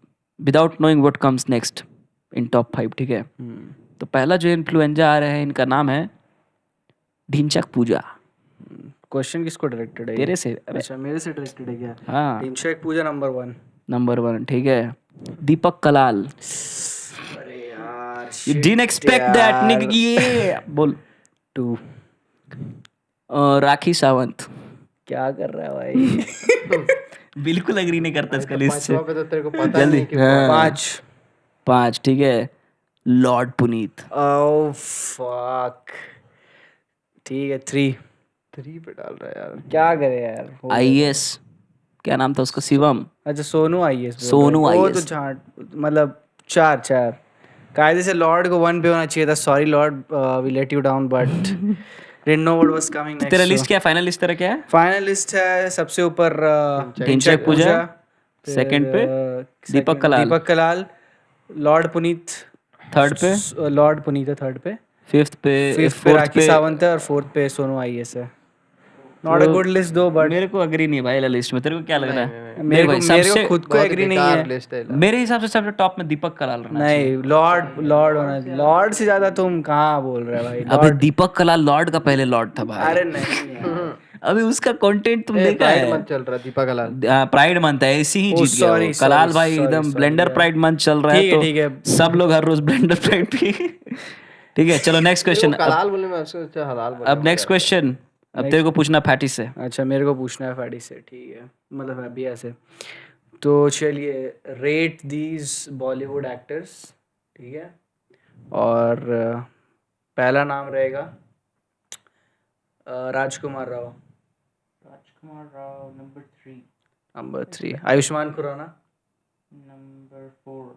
without knowing what comes next in top 5। ठीक है। तो पहला जो इन्फ्लुएंजा आ रहा है, इनका नाम है ढिंचक पूजा। क्वेश्चन किसको डायरेक्टेड है? तेरे से। अच्छा, मेरे से डायरेक्टेड है क्या? हाँ, ढिंचक पूजा नंबर 1। ठीक है। दीपक कलाल। अरे यार, You didn't expect that, nigga. Yeah. बोल। 2। राखी सावंत। क्या कर रहा है भाई? बिल्कुल एग्री नहीं करता इसका लिस्ट से। पांचवा पे तो तेरे को पता जल्दी। नहीं कि 5। ठीक है। लॉर्ड पुनीत। Oh fuck. ठीक है। 3 पे डाल रहा है यार। क्या करे यार? आईएएस, क्या नाम था उसका? शिवम। अच्छा, सोनू आईएएस। सोनू वो IAS। तो झाट, मतलब 4 कायदे से लॉर्ड को 1 पे होना चाहिए था। Sorry lord, we let you down, but didn't know what was coming next. तेरा लिस्ट क्या है? फाइनल लिस्ट तेरा क्या है? फाइनल लिस्ट है सबसे ऊपर ढिंचक पूजा, सेकंड पे दीपक कलाल, लॉर्ड पुनीत थर्ड पे, लॉर्ड पुनीत है थर्ड पे, फिफ्थ पे राखी सावंत है, और फोर्थ पे सोनू आईएएस है। नॉट अ गुड लिस्ट दो, बट मेरे को एग्री नहीं भाई लिस्ट में। तेरे को क्या लग रहा है? मेरे को खुद को एग्री नहीं है। मेरे हिसाब से सबसे टॉप में दीपक कलाल रहना नहीं, लॉर्ड होना। लॉर्ड से ज्यादा तुम कहाँ बोल रहे हो भाई? अबे दीपक कलाल लॉर्ड का पहले लॉर्ड था भाई। अरे नहीं, अभी उसका कंटेंट तुम देखा है? मंथ चल रहा दीपक कलाल। प्राइड मंथ है, ऐसे ही जीत गया वो। कलाल भाई एकदम ब्लेंडर प्राइड मंथ चल रहा है, तो सब लोग हर रोज ब्लेंडर प्राइड पी। ठीक है, चलो नेक्स्ट क्वेश्चन। कलाल बोले मैं उसको अच्छा हलाल बोला। अब नेक्स्ट क्वेश्चन, अब तेरे को पूछना फैटी से। अच्छा, मेरे को पूछना है फैटी से। ठीक है, मतलब अभी ऐसे। तो चलिए, रेट दीज बॉलीवुड एक्टर्स। ठीक है, और पहला नाम रहेगा राजकुमार राव। नंबर 3 आयुष्मान खुराना। नंबर 4।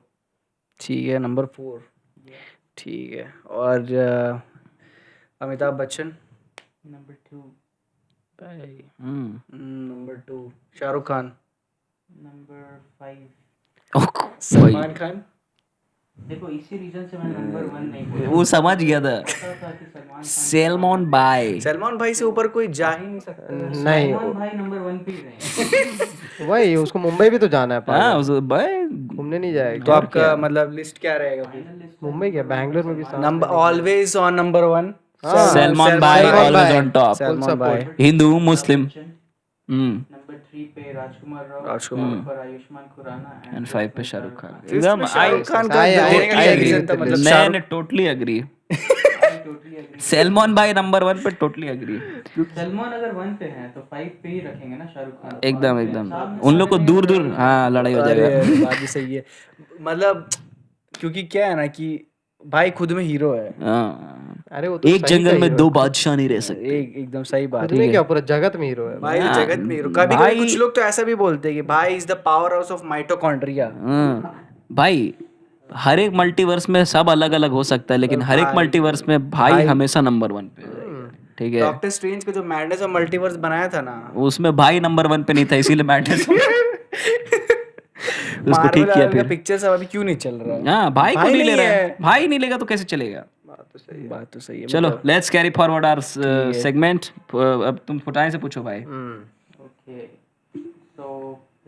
ठीक है, नंबर 4। ठीक है, और Amitabh Bachchan. Number 2। Number 2 Shahrukh Khan. Number 5 Salman Khan. देखो, इसी रीजन से मैंने नंबर 1 नहीं बोला। वो समझ गया था। सलमान भाई से ऊपर कोई जा ही नहीं सकता। नहीं, सलमान भाई नंबर 1 पे ही रहे। वही उसको मुंबई भी तो जाना है। हाँ, उस भाई घूमने नहीं जाएगा। तो आपका मतलब लिस्ट क्या रहेगा? मुंबई क्या, बैंगलोर में भी number always on number 1 Salman भाई, ऑलवेज ऑन टॉप। सलमान भाई। हिंदू मुस्लिम। नंबर 3 पे राजकुमार पर आयुष्मान खुराना, एंड 5 पे शाहरुख खान। एकदम शाहरुख खान का रीजन था, मतलब मैं टोटली एग्री। सलमान भाई नंबर 1 पे टोटली एग्री। सलमान अगर 1 पे है तो 5 पे ही रखेंगे ना शाहरुख खान। एकदम उन लोग को दूर दूर हाँ लड़ाई हो जाएगा। बात भी सही है, मतलब क्योंकि क्या है ना कि भाई खुद में हीरो है। अरे वो तो एक जंगल में 2 बादशाह नहीं रह सकते। एकदम सही बात है। क्या पूरा जगत में हीरो है भाई, जगत में हीरो। कभी कुछ लोग तो ऐसा भी बोलते हैं कि भाई is the power house of mitochondria. भाई हर एक मल्टीवर्स में सब अलग अलग हो सकता है, लेकिन हर एक मल्टीवर्स में भाई हमेशा नंबर 1 पे। ठीक है, डॉक्टर स्ट्रेंज का जो मैडनेस ऑफ मल्टीवर्स बनाया था ना, उसमें भाई नंबर 1 पे नहीं था, इसीलिए मैडनेस। उसको ठीक किया फिर। पिक्चर सब अभी क्यों नहीं चल रहा है? हाँ भाई को भाई नहीं ले नहीं रहा है, है। भाई नहीं लेगा तो कैसे चलेगा? बात तो सही है। चलो let's carry forward our segment. अब तुम फुटाने से पूछो भाई। Okay, so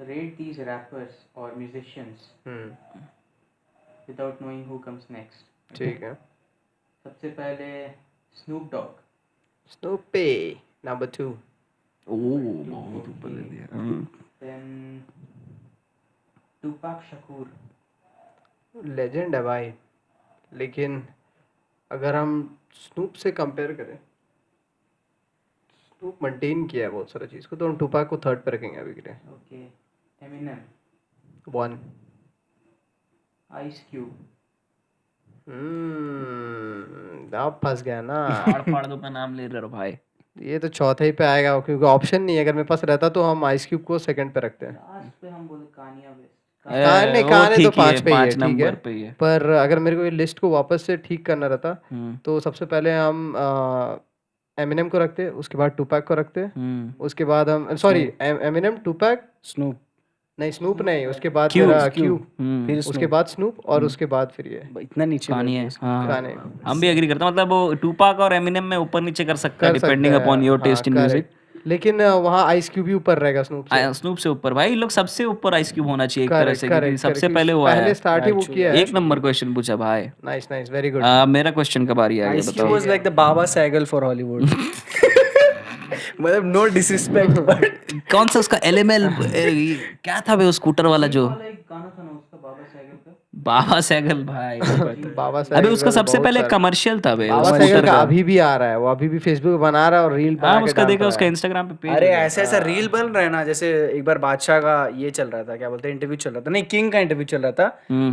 rate these rappers or musicians without knowing who comes next. ठीक है। सबसे पहले Snoop Dogg, स्नूपी नंबर 2। बहुत ऊपर ले दिया। then Tupac Shakur, लेजेंड है भाई, लेकिन अगर हम स्नूप से कंपेयर करें, स्नूप मेंटेन किया है बहुत सारा चीज़ को, तो हम टूपाक को थर्ड पे रखेंगे अभी के लिए। okay, Eminem, 1। Ice Cube, आप फंस गया ना। फाड़ दो का नाम ले रहे हो भाई। ये तो चौथे ही पे आएगा, क्योंकि ऑप्शन नहीं है। अगर मेरे पास रहता तो हम आइस क्यूब को सेकंड पे रखते हैं। लास्ट पे हम बोले Kanye West. कहानी वो कहानी तो ठीक ही है, 5 पे ही है, पाँच ठीक नंबर है। पे ही है। पर अगर मेरे को ये लिस्ट को वापस से ठीक करना रहता, तो सबसे पहले हम एमिनेम को रखते, उसके बाद टूपैक को रखते, उसके बाद हम सॉरी एमिनेम टूपैक स्नूप नहीं, स्नूप नहीं, उसके बाद क्यू, तेरा क्यू, क्यू, फिर उसके बाद स्नूप और उसके बाद फिर ये इतना नीचे कहानी है। हाँ गाने हम भी एग्री करते हैं, मतलब वो टूपाक और एमिनेम में ऊपर नीचे कर सकता है कर सकते डिपेंडिंग हैं। अपॉन योर हाँ, टेस्ट इन म्यूजिक। correct। लेकिन वहाँ आइस क्यूब भी ऊपर रहेगा स्नूप से। स्नूप से ऊपर भाई, लोग सबसे ऊपर आइस क्यूब होना चाहिए एक तरह Correct, से, क्योंकि correct, सबसे correct, पहले वो पहले आया। स्टार्ट ही वो किया है। एक नंबर क्वेश्चन पूछा भाई। Nice nice, very good. मेरा क्वेश्चन का बारी आ गया, Ice Cube बताओ। was like the Baba Sehgal for Hollywood. मतलब नो डिसरिस्पेक्ट बट कौन सा उसका एलएमएल क्या था बे, वो स्कूटर वाला जो एक गाना था ना उसका बाबा सहगल का, बाबा सहगल भाई। बाबा अबे सहगल उसका का सबसे बहुत पहले सारा- कमर्शियल था बे, बाबा स्कूटर सहगल का का। अभी भी आ रहा है, वो अभी भी फेसबुक पे बना रहा है और रील बना हाँ के उसका डाल देखा, रहा उसका है। इंस्टाग्राम पे पेज। अरे ऐसा ऐसा रील बन रहा है ना, जैसे एक बार बादशाह का ये चल रहा था, क्या बोलते हैं, इंटरव्यू चल रहा था, नहीं किंग का इंटरव्यू चल रहा था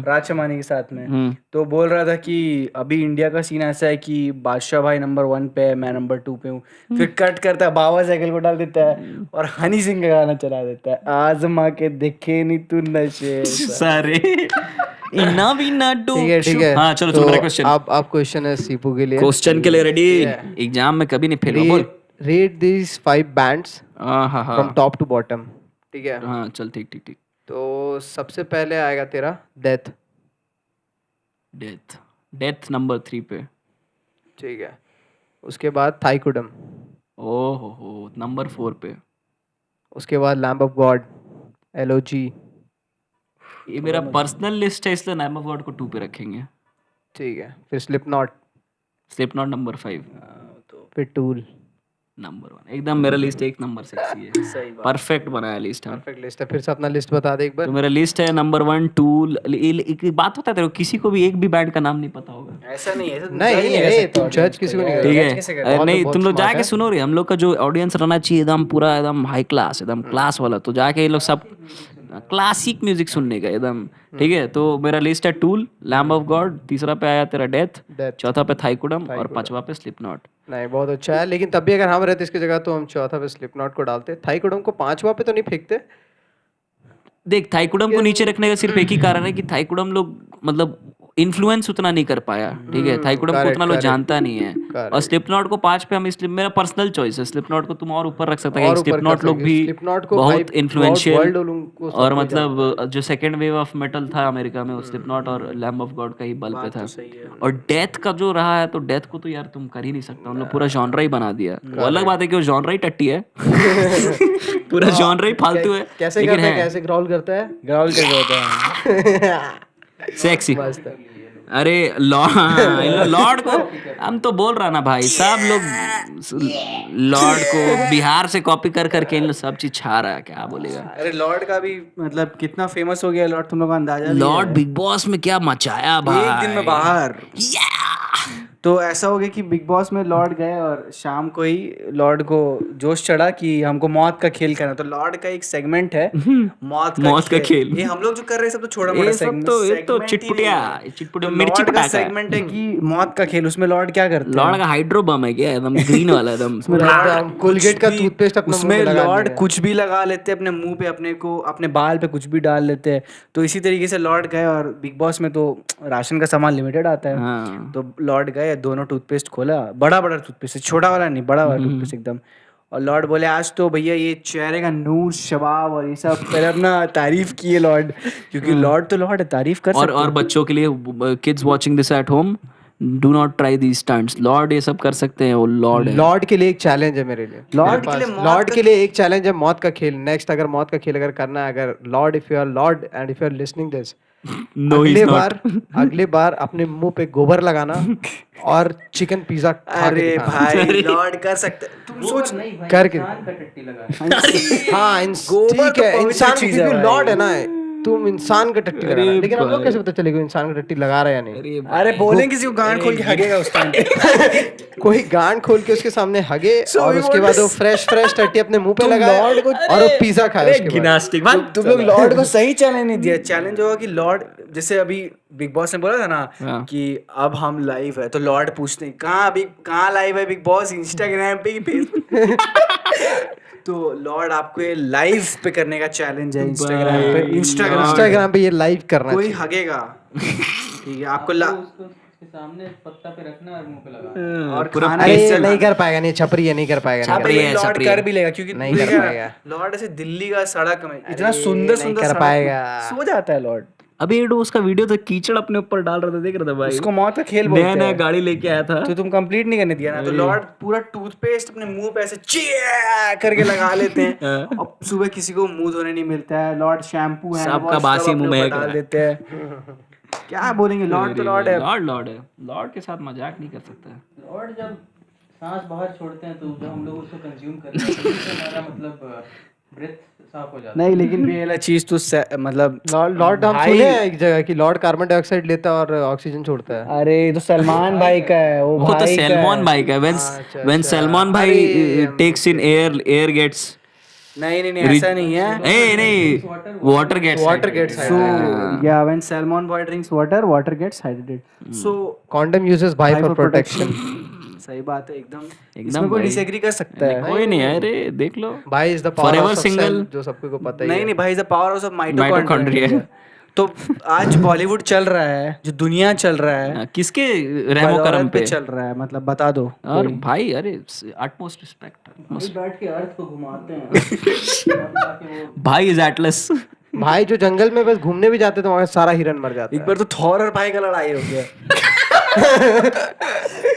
राज शमानी के साथ में। तो बोल रहा था कि अभी इंडिया का सीन ऐसा है कि बादशाह भाई नंबर 1 पे है, मैं नंबर 2 पे हूँ। फिर कट करता है, बाबा साइकिल को डाल देता है और हनी सिंह का गाना चला देता है, आजमा के देखे नहीं तू नशे। सारे इना भी ना डू। ठीक है। हाँ चलो तो चलो, मेरा क्वेश्चन। आप क्वेश्चन है सीपू के लिए। क्वेश्चन के लिए रेडी? एग्जाम में कभी नहीं फेल हुआ, बोल। रेट दिस 5 बैंड्स हाँ हाँ फ्रॉम हाँ टॉप टू बॉटम। ठीक है, हाँ चल ठीक ठीक ठीक। तो सबसे पहले आएगा तेरा डेथ। डेथ, डेथ नंबर 3 पे। ठीक है, उसके बाद थाईकुडम, ओहो हो नंबर 4 पे। उसके बाद लैम्ब ऑफ गॉड, LOG। ये मेरा पर्सनल लिस्ट है, इसलिए नाम ऑफ गॉड को 2 पे रखेंगे। ठीक है, फिर स्लिपनॉट, स्लिपनॉट नंबर 5, फिर टूल। नंबर 1 एकदम मेरा लिस्ट एक नंबर सेक्सी है। सही बात। परफेक्ट बनाया लिस्ट। हाँ परफेक्ट लिस्ट है। फिर से अपना लिस्ट बता दे एक बार। तो मेरा लिस्ट है नंबर 1 टूल। एक बात होता है तेरे को, किसी को भी एक भी बैंड का नाम नहीं पता होगा। ऐसा नहीं है, नहीं, तुम जज किसी को नहीं कर ठीक रहे। है, अरे नहीं तुम लोग जाके सुनो रे, हम लोग का जो ऑडियंस रहना चाहिए एकदम पूरा एकदम हाई क्लास, एकदम क्लास वाला, तो जाके ये लोग सब क्लासिक म्यूजिक सुनने का एकदम। ठीक है, तो मेरा लिस्ट है टूल, लैम्ब ऑफ गॉड, तीसरा पे आया तेरा डेथ, चौथा पे थाईकुडम और पांचवा पे स्लिपनॉट। नहीं, बहुत अच्छा है, लेकिन तब भी अगर हम रहते इसकी जगह तो हम चौथा पे स्लिपनॉट को डालते। थाईकुडम को 5वां पे तो नहीं फेंकते। देख थाईकुडम को नीचे रखने का सिर्फ एक ही कारण है कि थाईकुडम लोग मतलब इन्फ्लुएंस उतना नहीं कर पाया। ठीक है, थाईकुडम को उतना लोग जानता नहीं है। और स्लिपनॉट को 5 पे हम इसलिए, मेरा पर्सनल चॉइस है, स्लिपनॉट को तुम और ऊपर रख सकते हैं। स्लिपनॉट लोग भी बहुत इन्फ्लुएंशियल और मतलब जो सेकंड वेव ऑफ मेटल था अमेरिका में, वो स्लिपनॉट और लैम्ब ऑफ गॉड का ही बल पे था। और डेथ का जो रहा है, तो डेथ को तो यार तुम कर ही नहीं सकता, उन लोग पूरा जॉनरा ही बना दिया। वो अलग बात है कि वो जॉनरा ही टट्टी है पूरा जॉनरा ही फालतू है। कैसे करता है, कैसे ग्राउल करता है, ग्राउल कैसे होता है, सेक्सी। अरे लॉर्ड को हम तो बोल रहा ना भाई, सब लोग लॉर्ड को बिहार से कॉपी कर करके इन लोग सब चीज छा रहा है, क्या बोलेगा। अरे लॉर्ड का भी मतलब कितना फेमस हो गया लॉर्ड, तुम लोग का अंदाजा भी लॉर्ड बिग बॉस में क्या मचाया भाई, एक दिन में बाहर। तो ऐसा हो गया कि बिग बॉस में लॉर्ड गए और शाम को ही लॉर्ड को जोश चढ़ा कि हमको मौत का खेल करना। तो लॉर्ड का एक सेगमेंट है मौत का खेल। ये हम लोग जो कर रहे हैं सब तो छोटा मोटा सेगमेंट, ये तो चिटपुटिया मिर्ची का सेगमेंट है कि मौत का खेल। उसमें लॉर्ड क्या करते हैं, लॉर्ड का हाइड्रो बम है क्या, एकदम ग्रीन वाला एकदम कोलगेट का टूथपेस्ट अपने मुंह उसमें में लगा लॉर्ड लिया। कुछ भी लगा लेते हैं अपने मुंह पे, अपने को अपने बाल पे कुछ भी डाल लेते हैं। तो इसी तरीके से लॉर्ड गए, और बिग बॉस में तो राशन का सामान लिमिटेड आता है। हाँ। तो लॉर्ड गए, दोनों टूथपेस्ट खोला, बड़ा बड़ा टूथपेस्ट, छोटा वाला नहीं, बड़ा वाला टूथपेस्ट एकदम, और लॉर्ड बोले आज तो भैया ये चेहरे का नूर शबाब और ये सब पहले अपना तारीफ किए लॉर्ड, क्योंकि लॉर्ड तो लॉर्ड है, तारीफ कर सकते और बच्चों के लिए kids watching this at home, do not try these stunts. Lord ये सब कर सकते हैं, वो लॉर्ड है। लॉर्ड के लिए एक चैलेंज है मेरे लिए, लॉर्ड के लिए एक चैलेंज है, मौत का खेल। नेक्स्ट अगर मौत का खेल अगर करना है, अगर lord if you are lord and if you are listening this, अगले बार अपने मुंह पे गोबर लगाना और चिकन पिज्जा खा के अरे दिखाना। भाई लॉर्ड कर सकते, तुम सोच करके हाँ ठीक है, इंसान क्योंकि लॉर्ड है ना, तुम इंसान का टट्टी लगा रहे हो, लेकिन हम लोग कैसे पता चलेगा इंसान का टट्टी लगा रहा है या नहीं? अरे बोलें किसी को गांड खोल के हगेगा उस टाइम पे। कोई गांड खोल के उसके सामने हगे और उसके बाद वो फ्रेश टट्टी अपने मुंह पे लगाए और वो पिज्जा खाए उसके बाद। तुम लोग लॉर्ड को सही चैलेंज नहीं दिया। चैलेंज होगा कि लॉर्ड, जैसे अभी बिग बॉस ने बोला था ना कि अब हम लाइव है, तो लॉर्ड पूछते हैं कहाँ लाइव है बिग बॉस, इंस्टाग्राम पे ही फेसबुक तो लॉर्ड आपको ये लाइव पे करने का चैलेंज है, इंस्टाग्राम पे ये लाइव करना, कोई हगेगा ठीक है आपको सामने पत्ता पे रखना और मुंह पे लगाना और पूरा नहीं कर पाएगा, नहीं छपरी है, नहीं कर पाएगा, लॉर्ड कर भी लेगा क्योंकि नहीं कर पाएगा। लॉर्ड ऐसे दिल्ली का सड़क में इतना सुंदर कर पाएगा, सो जाता है लॉर्ड। अभी उसका वीडियो तो कीचड़ अपने ऊपर डाल रहा था, देख रहा था भाई, उसको मौत का खेल बोलते हैं। नया गाड़ी लेके आया था तो तुम कंप्लीट नहीं करने दिया ना, तो लॉर्ड पूरा टूथपेस्ट अपने मुंह पे ऐसे चिया करके लगा लेते हैं। अब सुबह किसी को मुंह धोने नहीं मिलता है, लॉर्ड शैम्पू है सबका बासी मुंह में डाल देते हैं। क्या बोलेंगे, लॉर्ड तो लॉर्ड है, लॉर्ड है, लॉर्ड के साथ मजाक नहीं कर सकता। लॉर्ड जब सांस बाहर छोड़ते हैं तो जब हम लोग उसको कंज्यूम करते हैं तो हमारा मतलब ब्रेथ साफ हो जाता है। नहीं लेकिन भी ये चीज तो मतलब लॉर्ड हम सुने हैं एक जगह कि लॉर्ड कार्बन डाइऑक्साइड लेता है और ऑक्सीजन छोड़ता है। अरे ये तो सलमान भाई का है, वो तो सलमान भाई का है। व्हेन सलमान भाई टेक्स इन एयर गेट्स, नहीं ऐसा नहीं है, नहीं water gates so yeah when salmon boy drinks water gets hydrated, so condom uses by for protection। सही बात है, एकदम इसमें कोई डिसएग्री कर सकता है? कोई नहीं है, अरे देख लो, भाई is the power of cell, जो सबको पता ही है। नहीं भाई is the power of mitochondria. तो आज बॉलीवुड चल रहा है, जो दुनिया चल रहा है, किसके रहमो करम पे चल रहा है, मतलब बता दो। और भाई अरे अटमोस्ट रिस्पेक्ट, बैठ के अर्थ को घुमाते हैं भाई इज एटलस। भाई जो जंगल में बस घूमने भी जाते तो वहां सारा हिरन मर जाता है। एक बार तो थॉर और भाई का लड़ाई हो गया।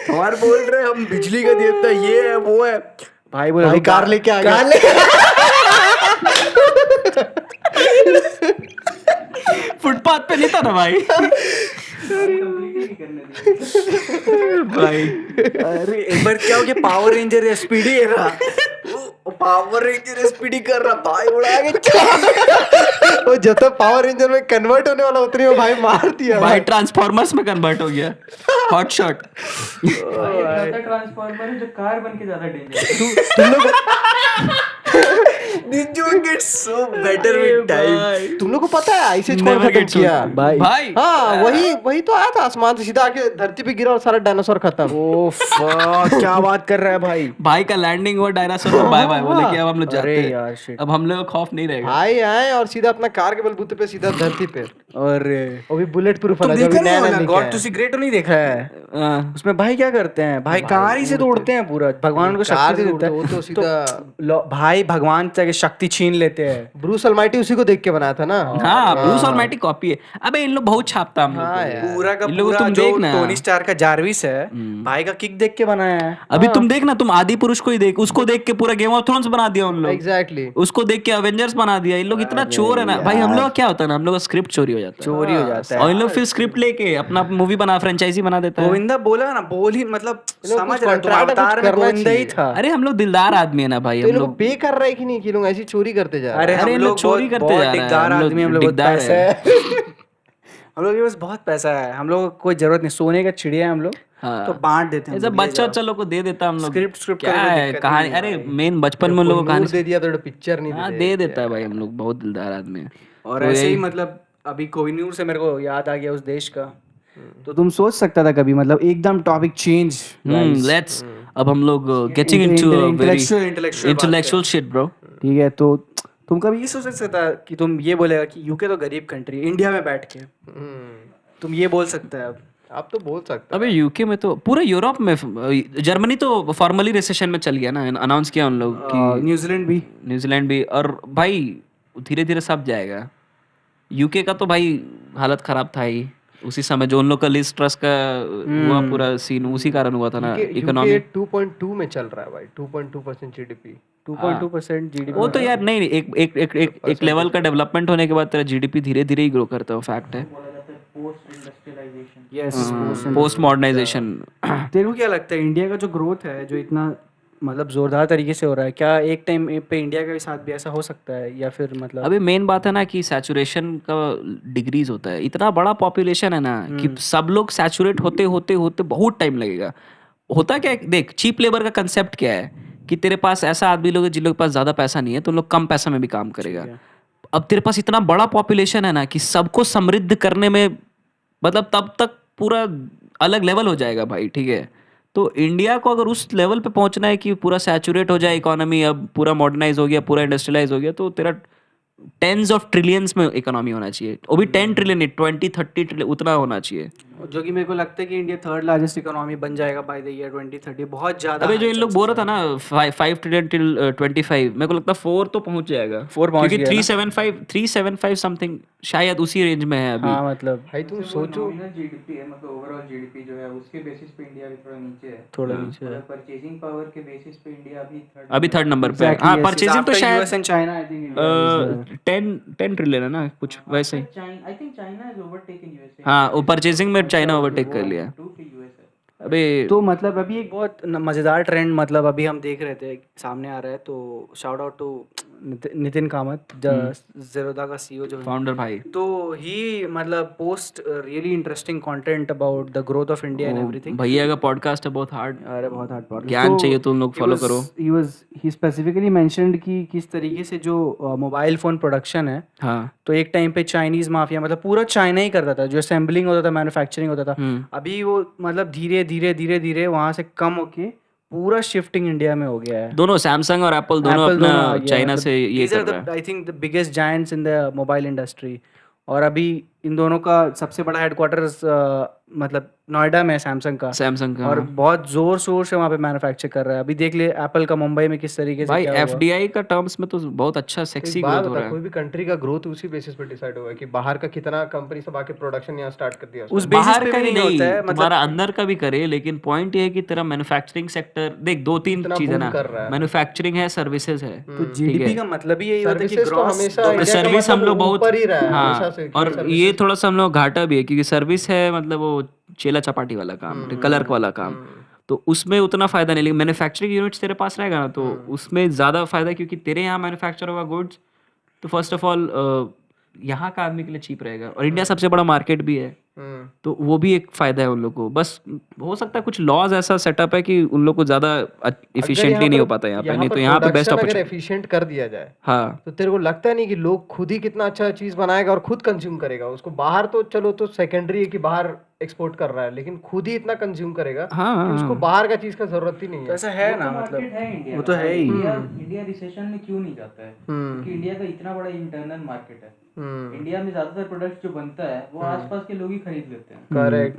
थॉर बोल रहे हम बिजली का देवता ये है वो है, भाई बोले कार लेके आ गया। फुटपाथ पे नहीं था ना भाई। भाई अरे एक बार क्या हो गया, पावर रेंजर एसपीडी है ना, पावर रेंजर एसपीडी कर रहा, भाई उड़ा के वो जब तक पावर रेंजर में कन्वर्ट होने वाला उतनी में भाई मार दिया भाई, ट्रांसफॉर्मर्स में कन्वर्ट हो गया, हॉट शॉट। ट्रांसफॉर्मर है जो कार बन के ज्यादा डेंजर तुम लोग को पता है आइस एज कौन खत्म किया? भाई हाँ वही तो आया था आसमान से सीधा आके धरती पे गिरा और सारा डायनासोर खत्म। क्या बात कर रहा है भाई? भाई का लैंडिंग हुआ, डायनासोर को बाय बाय बोले कि अब हम लोग जाते हैं यार शिट, अब हम लोग को खौफ नहीं रहेगा। आए और सीधा अपना कार के बलबूते पे सीधा धरती पे, और वो भी बुलेट प्रूफ वाला। देखा नहीं गॉड टू सी ग्रेट नहीं देखा है? उसमें भाई क्या करते हैं, भाई कार ही से तोड़ते हैं पूरा, भगवान को शक्ति देता है वो तो सीधा भाई, भगवान से शक्ति छीन लेते हैं। ब्रूस अलमाइटी उसी को देख के बनाया था ना। हाँ ब्रूस अलमाइटी कॉपी है। अबे इन लोग बहुत छापता हम लोग पूरा का पूरा तुम जो टोनी स्टार का जारविस है भाई का किक देख के बनाया है। अभी तुम देखना, तुम आदि पुरुष को ही देख, उसको देख के पूरा गेम ऑफ थ्रोन्स बना दिया उन लोग। एग्जैक्टली उसको देख के अवेंजर्स बना दिया। इन लोग इतना चोर है ना भाई। हम लोग क्या होता है ना, हम लोग का स्क्रिप्ट चोरी हो जाता है और इन लोग फिर स्क्रिप्ट लेके अपना मूवी बना, फ्रेंचाइजी बना देता है। गोविंदा बोला ना, बोल ही मतलब समझ रहा है, अवतार में गोविंदा ही था। अरे हम लोग दिलदार आदमी है ना भाई, हम लोग पे कर रहे कि नहीं कि लोग ऐसी चोरी करते जा रहे हैं। अरे हम लोग चोरी करते जा रहे हैं, दिलदार आदमी, हम लोग दिलदार है। हम लोग के पास बहुत पैसा है, हम लोग को कोई जरूरत नहीं, सोने का चिड़िया है हम लोग, तो बांट देते हैं। ऐसा बच्चा लोग को दे देता हम लोग, स्क्रिप्ट क्या है कहानी। अरे मेन बचपन में लोगों को कहानी दे दिया तो पिक्चर नहीं दे देता है भाई। हम लोग बहुत दिलदार आदमी है। और ऐसे ही मतलब अभी कोहिनूर से मेरे को याद आ गया उस देश का, तो तुम सोच सकता था कभी, मतलब एकदम टॉपिक चेंज। लेट्स अब हम लोग getting into intellectual shit bro. ठीक है, तो तुम कभी ये सोच सकता था कि तुम ये बोलेगा कि यूके तो गरीब कंट्री, इंडिया में बैठ के तुम ये बोल सकता है अब आप तो बोल सकते अबे यूके में तो पूरे यूरोप में जर्मनी तो फॉर्मली रिसेशन में चल गया ना, अनाउंस किया उन लोग कि न्यूजीलैंड भी, और भाई धीरे धीरे सब जाएगा। यूके का तो भाई हालत खराब था ही उसी समय, जो उन लोग का लिस्ट ट्रस्ट का हुआ पूरा सीन उसी कारण हुआ था ना। इकोनॉमी 2.2 में चल रहा है भाई, 2.2% जीडीपी। 2.2% जीडीपी। वो तो यार नहीं, एक लेवल का डेवलपमेंट होने के बाद तेरा जीडीपी धीरे धीरे ही ग्रो करता है, वो फैक्ट है। Post modernisation. तेरे को क्या लगता है इंडिया का जो ग्रोथ है जो इतना मतलब जोरदार तरीके से हो रहा है, क्या एक टाइम पे इंडिया के साथ भी ऐसा हो सकता है, या फिर मतलब अभी मेन बात है ना कि सैचुरेशन का डिग्रीज होता है, इतना बड़ा पॉपुलेशन है ना कि सब लोग सैचुरेट होते होते होते बहुत टाइम लगेगा। होता क्या है, देख चीप लेबर का कंसेप्ट क्या है कि तेरे पास ऐसा आदमी लोग हैं जिन लोग के पास ज़्यादा पैसा नहीं है, तो उन लोग कम पैसा में भी काम करेगा। अब तेरे पास इतना बड़ा पॉपुलेशन है ना कि सबको समृद्ध करने में मतलब तब तक पूरा अलग लेवल हो जाएगा भाई, ठीक है। तो इंडिया को अगर उस लेवल पे पहुंचना है कि पूरा सैचुरेट हो जाए इकोनॉमी, अब पूरा मॉडर्नाइज हो गया, पूरा इंडस्ट्रियलाइज हो गया, तो तेरा टेंस ऑफ ट्रिलियंस में इकोनॉमी होना चाहिए। वो भी 10 ट्रिलियन नहीं, 20-30 ट्रिलियन उतना होना चाहिए। जो कि मेरे को लगता है कि इंडिया थर्ड लार्जेस्ट इकोनॉमी बन जाएगा बाय द ईयर 2030। बहुत ज्यादा। अबे जो इन लोग बोल रहा था ना 5 ट्रिलियन टिल 25, मेरे को लगता है 4 तो पहुंच जाएगा, 4 पहुंच क्योंकि गया 375 समथिंग शायद उसी रेंज में है अभी। हाँ मतलब भाई तुम सोचो जीडीपी है, मतलब ओवरऑल जीडीपी जो है उसके बेसिस पे इंडिया भी थोड़ा नीचे है, थोड़ा नीचे है। परचेजिंग पावर के बेसिस पे इंडिया अभी थर्ड नंबर पे है। हाँ परचेजिंग तो शायद US and China I think 10 trillion है ना कुछ वैसे ही। I think China is overtaken USA. हाँ वो परचेजिंग में चाइना ओवरटेक कर लिया अबे। तो मतलब अभी एक बहुत मज़ेदार ट्रेंड मतलब अभी हम देख रहे थे सामने आ रहा है, तो shout out to Nitin Kamath, Zerodha का सीईओ जो है, फाउंडर भाई। तो ही मतलब post really interesting content about the growth of India and everything. भैया का पॉडकास्ट है बहुत हार्ड, अरे बहुत हार्ड पॉडकास्ट, ज्ञान चाहिए तो उन लोग फॉलो करो। ही स्पेसिफिकली मेंशन्ड कि किस तरीके से जो मोबाइल फ़ोन प्रोडक्शन है, हाँ तो एक टाइम पे चाइनीज माफिया मतलब पूरा चाइना ही करता था, जो असेंबलिंग होता था, मैन्युफैक्चरिंग होता था। अभी वो मतलब धीरे धीरे धीरे धीरे वहां से कम होके पूरा शिफ्टिंग इंडिया में हो गया है। दोनों सैमसंग और एप्पल दोनों अपना चाइना से ये कर रहा है। I think the biggest giants in the mobile industry, और अभी इन दोनों का सबसे बड़ा हेडक्वार्टर्स मतलब नोएडा में सैमसंग का, और बहुत जोर शोर से वहाँ पे मैन्युफैक्चर कर रहा है। अभी देख ले एप्पल का मुंबई में किस तरीके से भाई एफडीआई का टर्म्स में तो बहुत अच्छा सेक्सी ग्रोथ हो रहा है। कोई भी कंट्री का ग्रोथ उसी बेसिस पे डिसाइड होगा कि बाहर का कितना कंपनी सब आके प्रोडक्शन यहाँ स्टार्ट कर दिया। उस बाहर का ही नहीं होता है, तुम्हारा अंदर का भी करे, लेकिन पॉइंट ये है कि तेरा मैन्युफैक्चरिंग सेक्टर देख 2-3 चीज है ना, मैन्युफैक्चरिंग है, सर्विसेज है। तो जीडीपी का मतलब ही यही होता है कि ग्रॉस सर्विस हम लोग बहुत, हाँ, और ये थोड़ा सा हम लोग घाटा भी है क्योंकि सर्विस है मतलब वो चेला चपाटी वाला काम, क्लर्क वाला काम, तो उसमें उतना फायदा नहीं। लेकिन मैन्युफैक्चरिंग यूनिट्स तेरे पास रहेगा ना तो उसमें ज़्यादा फायदा, क्योंकि तेरे यहाँ मैन्युफैक्चर होगा गुड्स, तो फर्स्ट ऑफ ऑल यहाँ का आदमी के लिए चीप रहेगा, और इंडिया सबसे बड़ा मार्केट भी है, तो वो भी एक फायदा है उन लोग को। बस हो सकता है कुछ लॉज ऐसा सेटअप है कि उन लोग को ज्यादा इफिशिएंटली नहीं हो पाता यहाँ पे, नहीं तो यहाँ पे बेस्ट अगर एफिशिएंट कर दिया जाए, हाँ, तो तेरे को लगता नहीं कि लोग खुद ही कितना अच्छा चीज बनाएगा और खुद कंज्यूम करेगा उसको। बाहर तो चलो तो सेकेंडरी है कि बाहर एक्सपोर्ट कर रहा है, लेकिन खुद ही इतना कंज्यूम करेगा कि उसको बाहर का चीज का जरूरत ही नहीं है। ऐसा है ना, मतलब वो तो है ही। इंडिया रिसेशन में क्यों नहीं जाता है? क्योंकि इंडिया का इतना बड़ा इंटरनल मार्केट है। इंडिया में ज्यादातर प्रोडक्ट जो बनता है वो आसपास के लोग ही खरीद लेते हैं। Correct.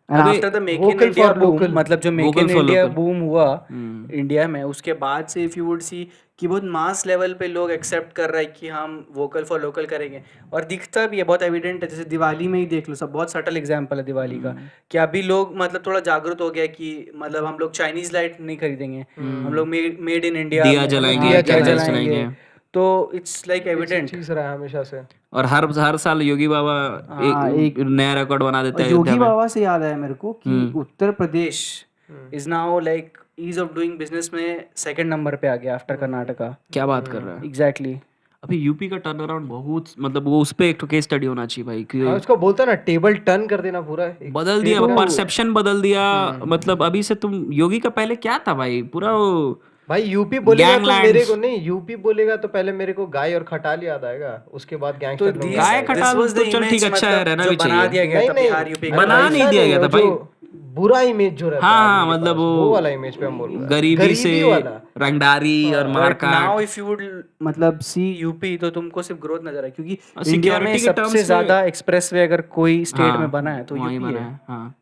After the make in India boom, मतलब जो मेक इन इंडिया बूम हुआ इंडिया में, उसके बाद से इफ यू वुड सी कि बहुत मास लेवल पे लोग एक्सेप्ट कर रहा है कि हम वोकल फॉर लोकल करेंगे, और दिखता भी है, बहुत एविडेंट है। जैसे दिवाली में ही देख लो, सब बहुत सटल एग्जांपल है दिवाली का, कि अभी लोग मतलब थोड़ा जागरूक हो गया कि मतलब हम लोग चाइनीज लाइट नहीं खरीदेंगे, हम लोग मेड इन इंडिया दिया जलाएंगे, तो इट्स लाइक एविडेंट चीज रहा है हमेशा से। और हर साल योगी बाबा एक नया रिकॉर्ड बना देता है। योगी बाबा से याद आया मेरे को कि Uttar Pradesh is now like ease of doing business में सेकंड नंबर पे आ गया आफ्टर कर्नाटका। क्या बात कर रहा है? एग्जैक्टली। अभी यूपी का टर्न अराउंड बहुत, मतलब वो उस पे एक केस स्टडी होना चाहिए भाई कि उसको बोलता ना टेबल टर्न कर देना, पूरा बदल दिया, परसेप्शन बदल दिया। मतलब अभी से तुम योगी का पहले क्या था भाई, पूरा वो भाई यूपी बोलेगा तो मेरे को नहीं, यूपी बोलेगा तो पहले मेरे को गाय और खटाल याद आएगा, उसके बाद गैंगस्टर लोग। गाय खटाल तो चल ठीक, अच्छा है, रहना भी चाहिए। बना दिया गया था बिहार यूपी का, बना नहीं दिया गया था भाई, बुरा इमेज जो रहता है। हाँ, मतलब वो वाला इमेज पे हम बोल रहे हैं, गरीबी से रंगदारी और मारकाट। नाउ इफ यू वुड मतलब सी यूपी, तो तुमको सिर्फ ग्रोथ नजर आए, क्योंकि इंडिया में सबसे ज्यादा एक्सप्रेसवे अगर कोई स्टेट में बना है तो यूपी है।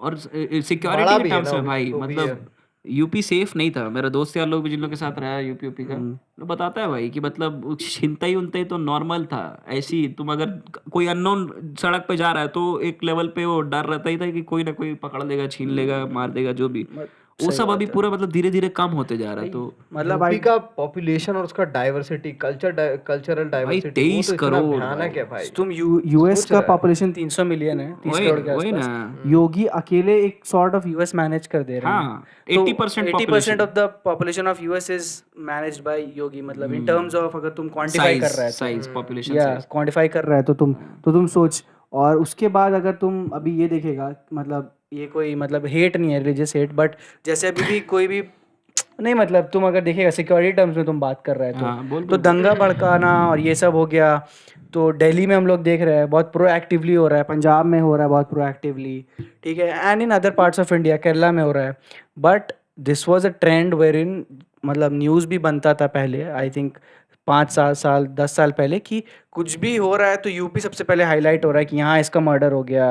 और बड़ा सिक्योरिटी के भी है टर्म्स ना, में भाई, वो भी मतलब यूपी सेफ नहीं था। मेरा दोस्त यार लोग भी जिन लोग के साथ रहा है यूपी का, वो बताता है भाई कि मतलब छिनतई उनतई तो नॉर्मल था। ऐसी तुम अगर कोई अननोन सड़क पे जा रहा है तो एक लेवल पे वो डर रहता ही था कि कोई ना कोई पकड़ लेगा, छीन लेगा, मार देगा, जो भी। वो सब अभी पूरा मतलब धीरे धीरे कम होते जा रहा है। तो मतलब यूपी का पॉपुलेशन और उसका डाइवर्सिटी, कल्चरल डाइवर्सिटी, वो 23 तो इतना करोड़ भयानक है भाई। तुम यूएस का पॉपुलेशन 300 मिलियन है, 30 वही करोड़ के वही आसपास। ना। योगी अकेले एक सॉर्ट ऑफ यूएस मैनेज कर दे रहे हैं। हाँ, 80% 80% of the population of US is managed by Yogi. मतलब इन टर्म्स ऑफ अगर तुम क्वांटिफाई कर रहा है साइज, पॉपुलेशन या साइज। क्वांटिफाई कर रहा है तो तुम सोच। और उसके बाद अगर तुम अभी ये देखेगा, मतलब ये कोई मतलब हेट नहीं है, रिलीजियस हेट, बट जैसे अभी भी कोई भी नहीं, मतलब तुम अगर देखेगा सिक्योरिटी टर्म्स में तुम बात कर रहे हैं हाँ, बोल तो दंगा भड़काना और ये सब हो गया। तो दिल्ली में हम लोग देख रहे हैं बहुत प्रोएक्टिवली हो रहा है, पंजाब में हो रहा है बहुत प्रोएक्टिवली, ठीक है, and in other parts of India, Kerala में हो रहा है। But this was a trend where in, मतलब न्यूज़ भी बनता था पहले, आई थिंक 5 साल 10 साल पहले, कि कुछ भी हो रहा है तो यूपी सबसे पहले हाईलाइट हो रहा है कि यहाँ इसका मर्डर हो गया,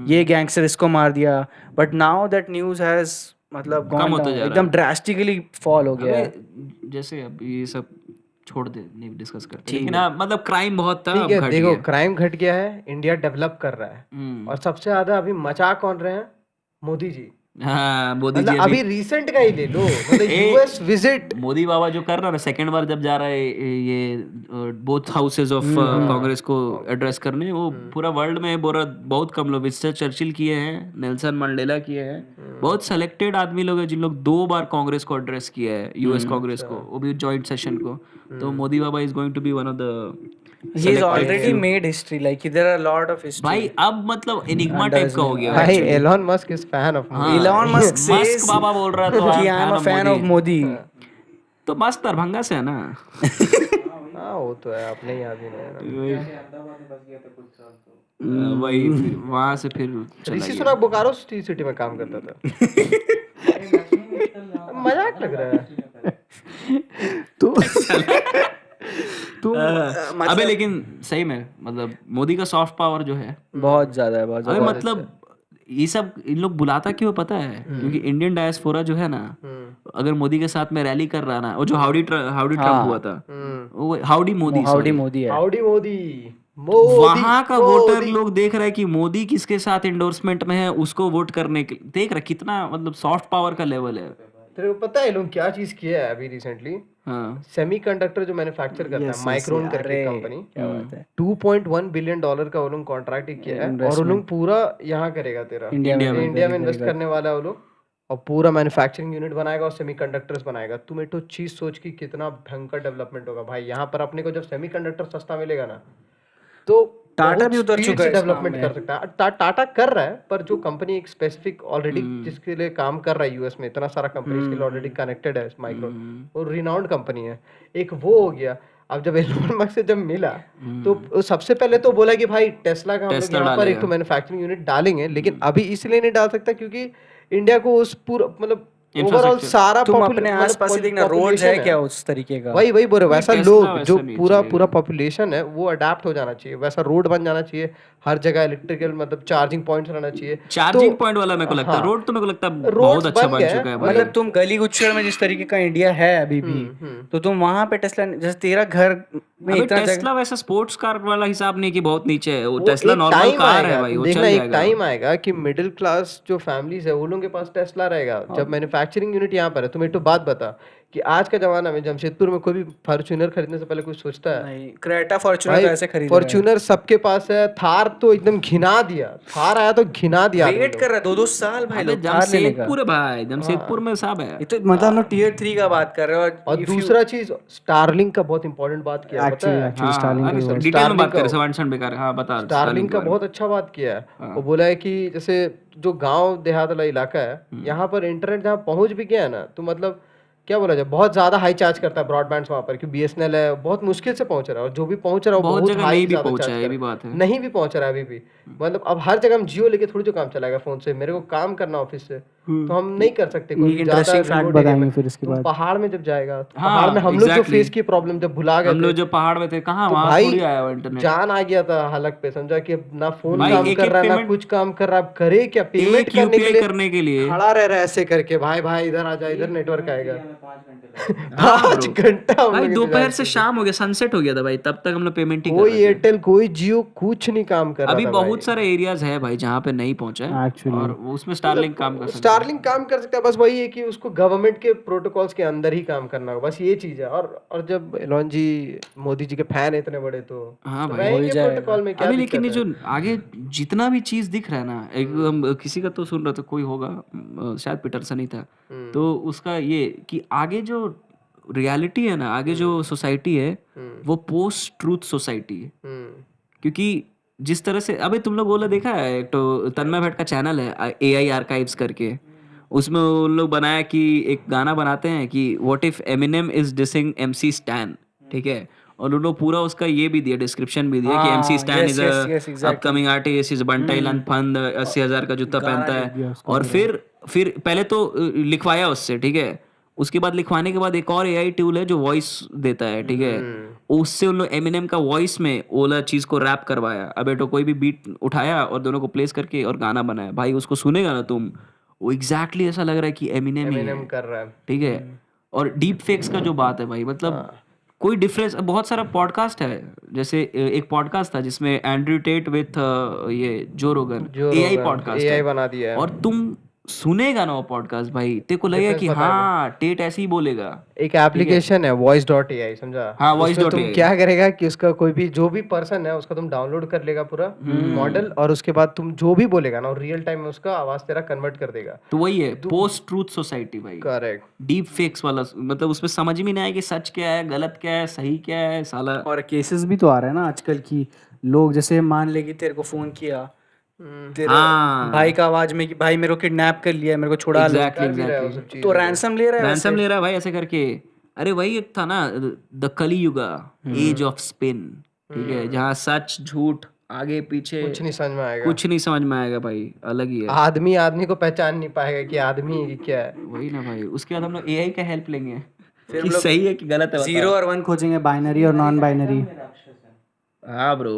ये गैंगस्टर इसको मार दिया। But now that news has मतलब कम gone होता down, जा रहा एकदम है। ड्रास्टिकली फॉल हो गया है। अबे जैसे अब ये सब छोड़ दे, नहीं डिस्कस करते, लेकिन हाँ मतलब क्राइम बहुत था, ठीक अब है, घट देखो गया। क्राइम घट गया है, इंडिया डेवलप कर रहा है, और सबसे ज्यादा अभी मचा कौन रहे हैं? मोदी जी। हाँ, मोदी जी मतलब अभी रिसेंट का ही ले लो, मतलब यूएस विजिट। मोदी बाबा जो कर रहा है ना, सेकंड बार जब जा रहा है ये बोथ हाउसेज ऑफ कांग्रेस को एड्रेस करने, वो पूरा वर्ल्ड में बहुत कम लोग, विंस्टन चर्चिल किए हैं, नेल्सन मंडेला किए हैं, बहुत सेलेक्टेड आदमी लोग हैं जिन लोग 2 बार कांग्रेस को एड्रेस किया है, यूएस कांग्रेस को, वो भी जॉइंट सेशन को। तो Modi Baba is going to be one of the He has already made history, like there are a lot of history. भाई अब मतलब एनिग्मा टाइप का हो गया है। भाई Elon Musk is fan of हाँ, Elon Musk says मस्क बाबा बोल रहा है तो कि I am a fan of Modi. तो मस्त दरभंगा से है ना। हाँ वो तो है, अपने ही आदमी है। वही फिर वहां से फिर चला ऋषि गया। सुनक बोकारो सिटी में काम करता था। मजाक लग रहा है। अबे लेकिन सही में मतलब मोदी का सॉफ्ट पावर जो है बहुत ज्यादा है, बहुत अबे ज्यादा। मतलब ये सब इन लोग बुलाता क्यों पता है? क्योंकि इंडियन डायस्पोरा जो है ना, अगर मोदी के साथ में रैली कर रहा ना, वो जो हाउडी ट्रम्प हुआ था, वो हाउडी मोदी, हाउडी मोदी है। हाउडी मोदी। वहां का वोटर लोग देख रहा है कि मोदी किसके साथ एंडोर्समेंट में है, उसको वोट करने के देख रहा है। कितना मतलब सॉफ्ट पावर का लेवल है। तेरे को पता है लोग क्या चीज किया है अभी रिसेंटली? हाँ, सेमीकंडक्टर जो मैन्युफैक्चर करता है, माइक्रोन करके कंपनी, क्या बात है। $2.1 बिलियन का वो लोग कॉन्ट्रैक्ट किया है, और वो लोग पूरा यहाँ करेगा तेरा इंडिया में इन्वेस्ट करने वाला है वो लोग, और पूरा मैन्युफैक्चरिंग यूनिट बनाएगा और सेमीकंडक्टर्स बनाएगा। तुम एक तो चीज सोच की कितना भयंकर डेवलपमेंट होगा भाई। यहाँ पर अपने को जब सेमीकंडक्टर सस्ता मिलेगा ना, तो टाटा भी उतर चुका है डेवलपमेंट कर सकता है। टाटा कर रहा है, पर जो कंपनी एक स्पेसिफिक ऑलरेडी जिसके लिए काम कर रहा है यूएस में, इतना सारा कंपनी इसके लिए ऑलरेडी कनेक्टेड है, माइक्रोन, और रिनाउंड कंपनी है, एक वो हो गया। अब जब एलोन मस्क से जब मिला तो सबसे पहले तो बोला कि भाई टेस्ला का हम लोग यहाँ पर एक तो मैन्युफैक्चरिंग यूनिट डालेंगे, लेकिन अभी इसलिए नहीं डाल सकता क्योंकि इंडिया को उस पूरा मतलब ओवरऑल सारा तुम अपने आसपास ही देखना, रोड्स है क्या उस तरीके का। वही बोल रहे, वैसा लोग जो पूरा पॉपुलेशन है वो अडेप्ट हो जाना चाहिए, वैसा रोड बन जाना चाहिए, हर जगह इलेक्ट्रिकल मतलब चार्जिंग पॉइंट्स रहना चाहिए। चार्जिंग पॉइंट वाला मेरे को लगता है रोड तो मेरे को लगता है बहुत अच्छा बन चुका है। मतलब तुम गली गुच्छर में जिस तरीके का इंडिया है अभी भी, तो तुम वहां पे टेस्ला, जैसे तेरा घर में इतना टेस्ला वैसा स्पोर्ट्स कार वाला हिसाब नहीं कि बहुत नीचे है, वो टेस्ला नॉर्मल कार है भाई, वो चल देखना एक जाएगा। टाइम आएगा कि मिडिल क्लास जो फैमिलीज है वो लोगों के पास टेस्ला रहेगा जब मैन्युफैक्चरिंग यूनिट यहाँ पर है। तुम एक तो बात बता कि आज के जमाना में जमशेदपुर में कोई भी फॉर्च्यूनर खरीदने से पहले कुछ सोचता है? नहीं, क्रेटा फॉर्च्यूनर ऐसे खरीद रहा है। फॉर्च्यूनर सबके पास है, थार तो एकदम घिना दिया, थार आया तो घिना दिया। वेट कर रहा है 2-2 साल भाई लोग थार लेने का। जमशेदपुर भाई, जमशेदपुर में सब है। ये तो मतलब हम लोग टियर 3 का बात कर रहे हैं। और दूसरा चीज स्टारलिंक का बहुत इंपॉर्टेंट बात किया, पता है? डिटेल में बात करें, सवांशन बेकार। हाँ बता। स्टारलिंक का बहुत अच्छा बात किया है। वो बोला है कि जैसे जो गांव देहात वाला इलाका है, यहाँ पर इंटरनेट जहाँ पहुंच भी गया है ना, तो मतलब क्या बोला जाए, बहुत ज्यादा हाई चार्ज करता है ब्रॉडबैंड वहाँ पर, क्योंकि बीएसएनएल है, बहुत मुश्किल से पहुंच रहा है, और जो भी पहुंच रहा है वो बहुत हाई भी पहुंचा है, ये भी बात है। नहीं भी पहुंच रहा है अभी भी। मतलब अब हर जगह हम जियो लेके थोड़ी जो काम चलाएगा फोन से, मेरे को काम करना ऑफिस से, तो हम नहीं कर सकते कोई एक ज्यादा इंटरेस्टिंग फैक्ट remote area बताएंगे में। फिर इसके तुम बाद। पहाड़ में जब जाएगा तो हाँ, पहाड़ में हम लोग जो exactly. फेस की प्रॉब्लम जब भुला गए हम लोग थे, जो पहाड़ में थे कहाँ तो वहाँ भाई थोड़ी आया हुआ इंटरनेट। जान आ गया था हालत पे, समझा कि अब ना फोन भाई, काम एक कर एक रहा है ना पेमेंट- कुछ काम कर रहा है, अब करे क्या, पेमेंट एक करने के यूपीआई लिए करने के लिए खड़ा रह रहा है ऐसे करके, भाई भाई इधर आ जा, इधर नेटवर्क आएगा। हाँ 5 bro। घंटा हम भाई लोग दोपहर इंतजार से किए थे। शाम हो गया, सनसेट हो गया था भाई, तब तक हम लोग पेमेंट ही कर कोई रहे थे। एयरटेल कोई जियो कुछ नहीं काम कर रहा अभी था बहुत भाई। सारे एरियाज है भाई जहाँ पे नहीं पहुंचा है Actually। और वो उसमें स्टारलिंक काम कर सकता है। स्टारलिंक काम कर सकता है, बस वही है कि उसको गवर्नमेंट के प्रोटोकॉल्स के अंदर ही काम करना होगा, बस ये चीज है। और जब एलोन जी मोदी जी के फैन है इतने बड़े, तो हाँ भाई, रहेंगे प्रोटोकॉल में, क्या अभी लेकिन ये दिक्कत जो आगे जितना भी चीज दिख रहा है ना, एक हम किसी का तो सुन रहे थे, कोई होगा शायद पीटरसन ही था, तो उसका ये कि आगे जो रियलिटी है ना, आगे जो सोसाइटी है वो पोस्ट ट्रूथ सोसाइटी है। क्योंकि जिस तरह से अबे तुम लोग बोला देखा है, एक तो तन्मय भट्ट का चैनल है AI आर्काइव्स करके, उसमें उन लोग बनाया कि एक गाना बनाते हैं कि what if Eminem is dissing MC stand, ठीक है, और उन लोग पूरा उसका ये भी दिया, डिस्क्रिप्शन भी दिया कि MC Stan is upcoming artist, is बंटाई लंथफंद, 80,000 का जूता पहनता है, और फिर पहले तो लिखवाया उससे, ठीक है, उसके बाद लिखवाने के बाद एक और AI टूल है जो वॉइस देता है, ठीक है, उससे उन लोग एमिनेम का वॉइस में ओला चीज को रैप करवाया। अब तो कोई भी बीट उठाया और दोनों को प्लेस करके और गाना बनाया, भाई उसको सुनेगा ना तुम, वो एग्जैक्टली ऐसा लग रहा है कि एमिनेम ही है, कर रहा है। ठीक है। और डीप फेक्स का जो बात है भाई, मतलब कोई डिफरेंस, बहुत सारा पॉडकास्ट है, जैसे एक पॉडकास्ट था जिसमें एंड्रयू टेट विथ ये जो रोगन, AI पॉडकास्ट AI है, बना दिया है। और तुम सुनेगा ना वो पॉडकास्ट भाई, तेरे को लगेगा कि हाँ टेट ऐसे ही बोलेगा। एक एप्लीकेशन है voice.ai, समझा? हाँ, उसमें voice.ai। तुम क्या करेगा कि उसका कोई भी जो भी पर्सन है उसका तुम डाउनलोड कर लेगा पूरा मॉडल, और उसके बाद तुम जो भी बोलेगा ना रियल टाइम में उसका आवाज तेरा कन्वर्ट कर देगा। तो वही है पोस्ट ट्रूथ सोसाइटी भाई, करेक्ट। डीप फेक्स वाला, मतलब उसमें समझ में नहीं आया कि सच क्या है, गलत क्या है, सही क्या है साला। और केसेस भी तो आ रहे हैं ना आजकल की, लोग जैसे मान ले कि तेरे को फोन किया तेरे भाई का आवाज में कि भाई मेरे को किडनैप कर लिया, मेरे को छुड़ा लो, एग्जैक्टली तो रैंसम ले रहा है रैंसम ले रहा है भाई ऐसे करके। अरे वही एक था ना द कली युगा, एज ऑफ स्पिन, ठीक है, जहाँ सच झूठ आगे पीछे कुछ नहीं समझ में आएगा, कुछ नहीं समझ में आएगा भाई, अलग ही है। आदमी को पहचान नहीं पाएगा कि आदमी है कि क्या है। वही ना भाई, उसके बाद हम लोग AI का हेल्प लेंगे कि सही है कि गलत है, 0 और 1 खोजेंगे, बाइनरी और नॉन बाइनरी। हाँ ब्रो,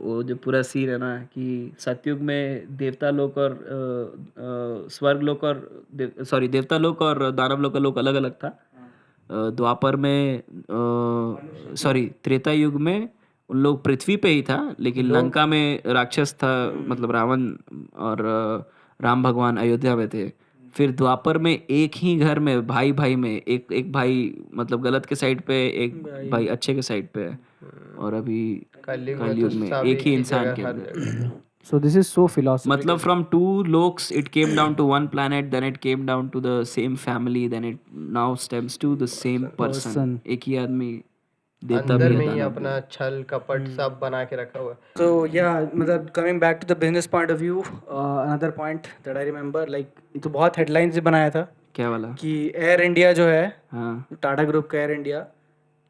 वो जो पूरा सीन है ना कि सतयुग में देवता लोक और स्वर्ग लोक और सॉरी देवता लोक और दानव लोक का लोक अलग अलग था। द्वापर में सॉरी त्रेता युग में उन लोग पृथ्वी पे ही था, लेकिन लंका में राक्षस था, मतलब रावण, और राम भगवान अयोध्या में थे। फिर द्वापर में एक ही घर में भाई भाई में एक भाई मतलब गलत के साइड पे, एक भाई अच्छे के साइड पे है, और अभी कलयुग में एक ही इंसान के अंदर। So this is so philosophical. मतलब from 2 lokes it came down to 1 planet, then it came down to the same family, then it now stems to the same person। एक ही आदमी देवता अंदर भी में है, ही दानव अपना छल कपट सब बना के रखा हुआ है। So yeah, मतलब coming back to the business point of view, another point that I remember, like ये तो बहुत headlines भी बनाया था क्या वाला? कि एयर इंडिया जो है, हाँ टाटा ग्रुप का एयर इंडिया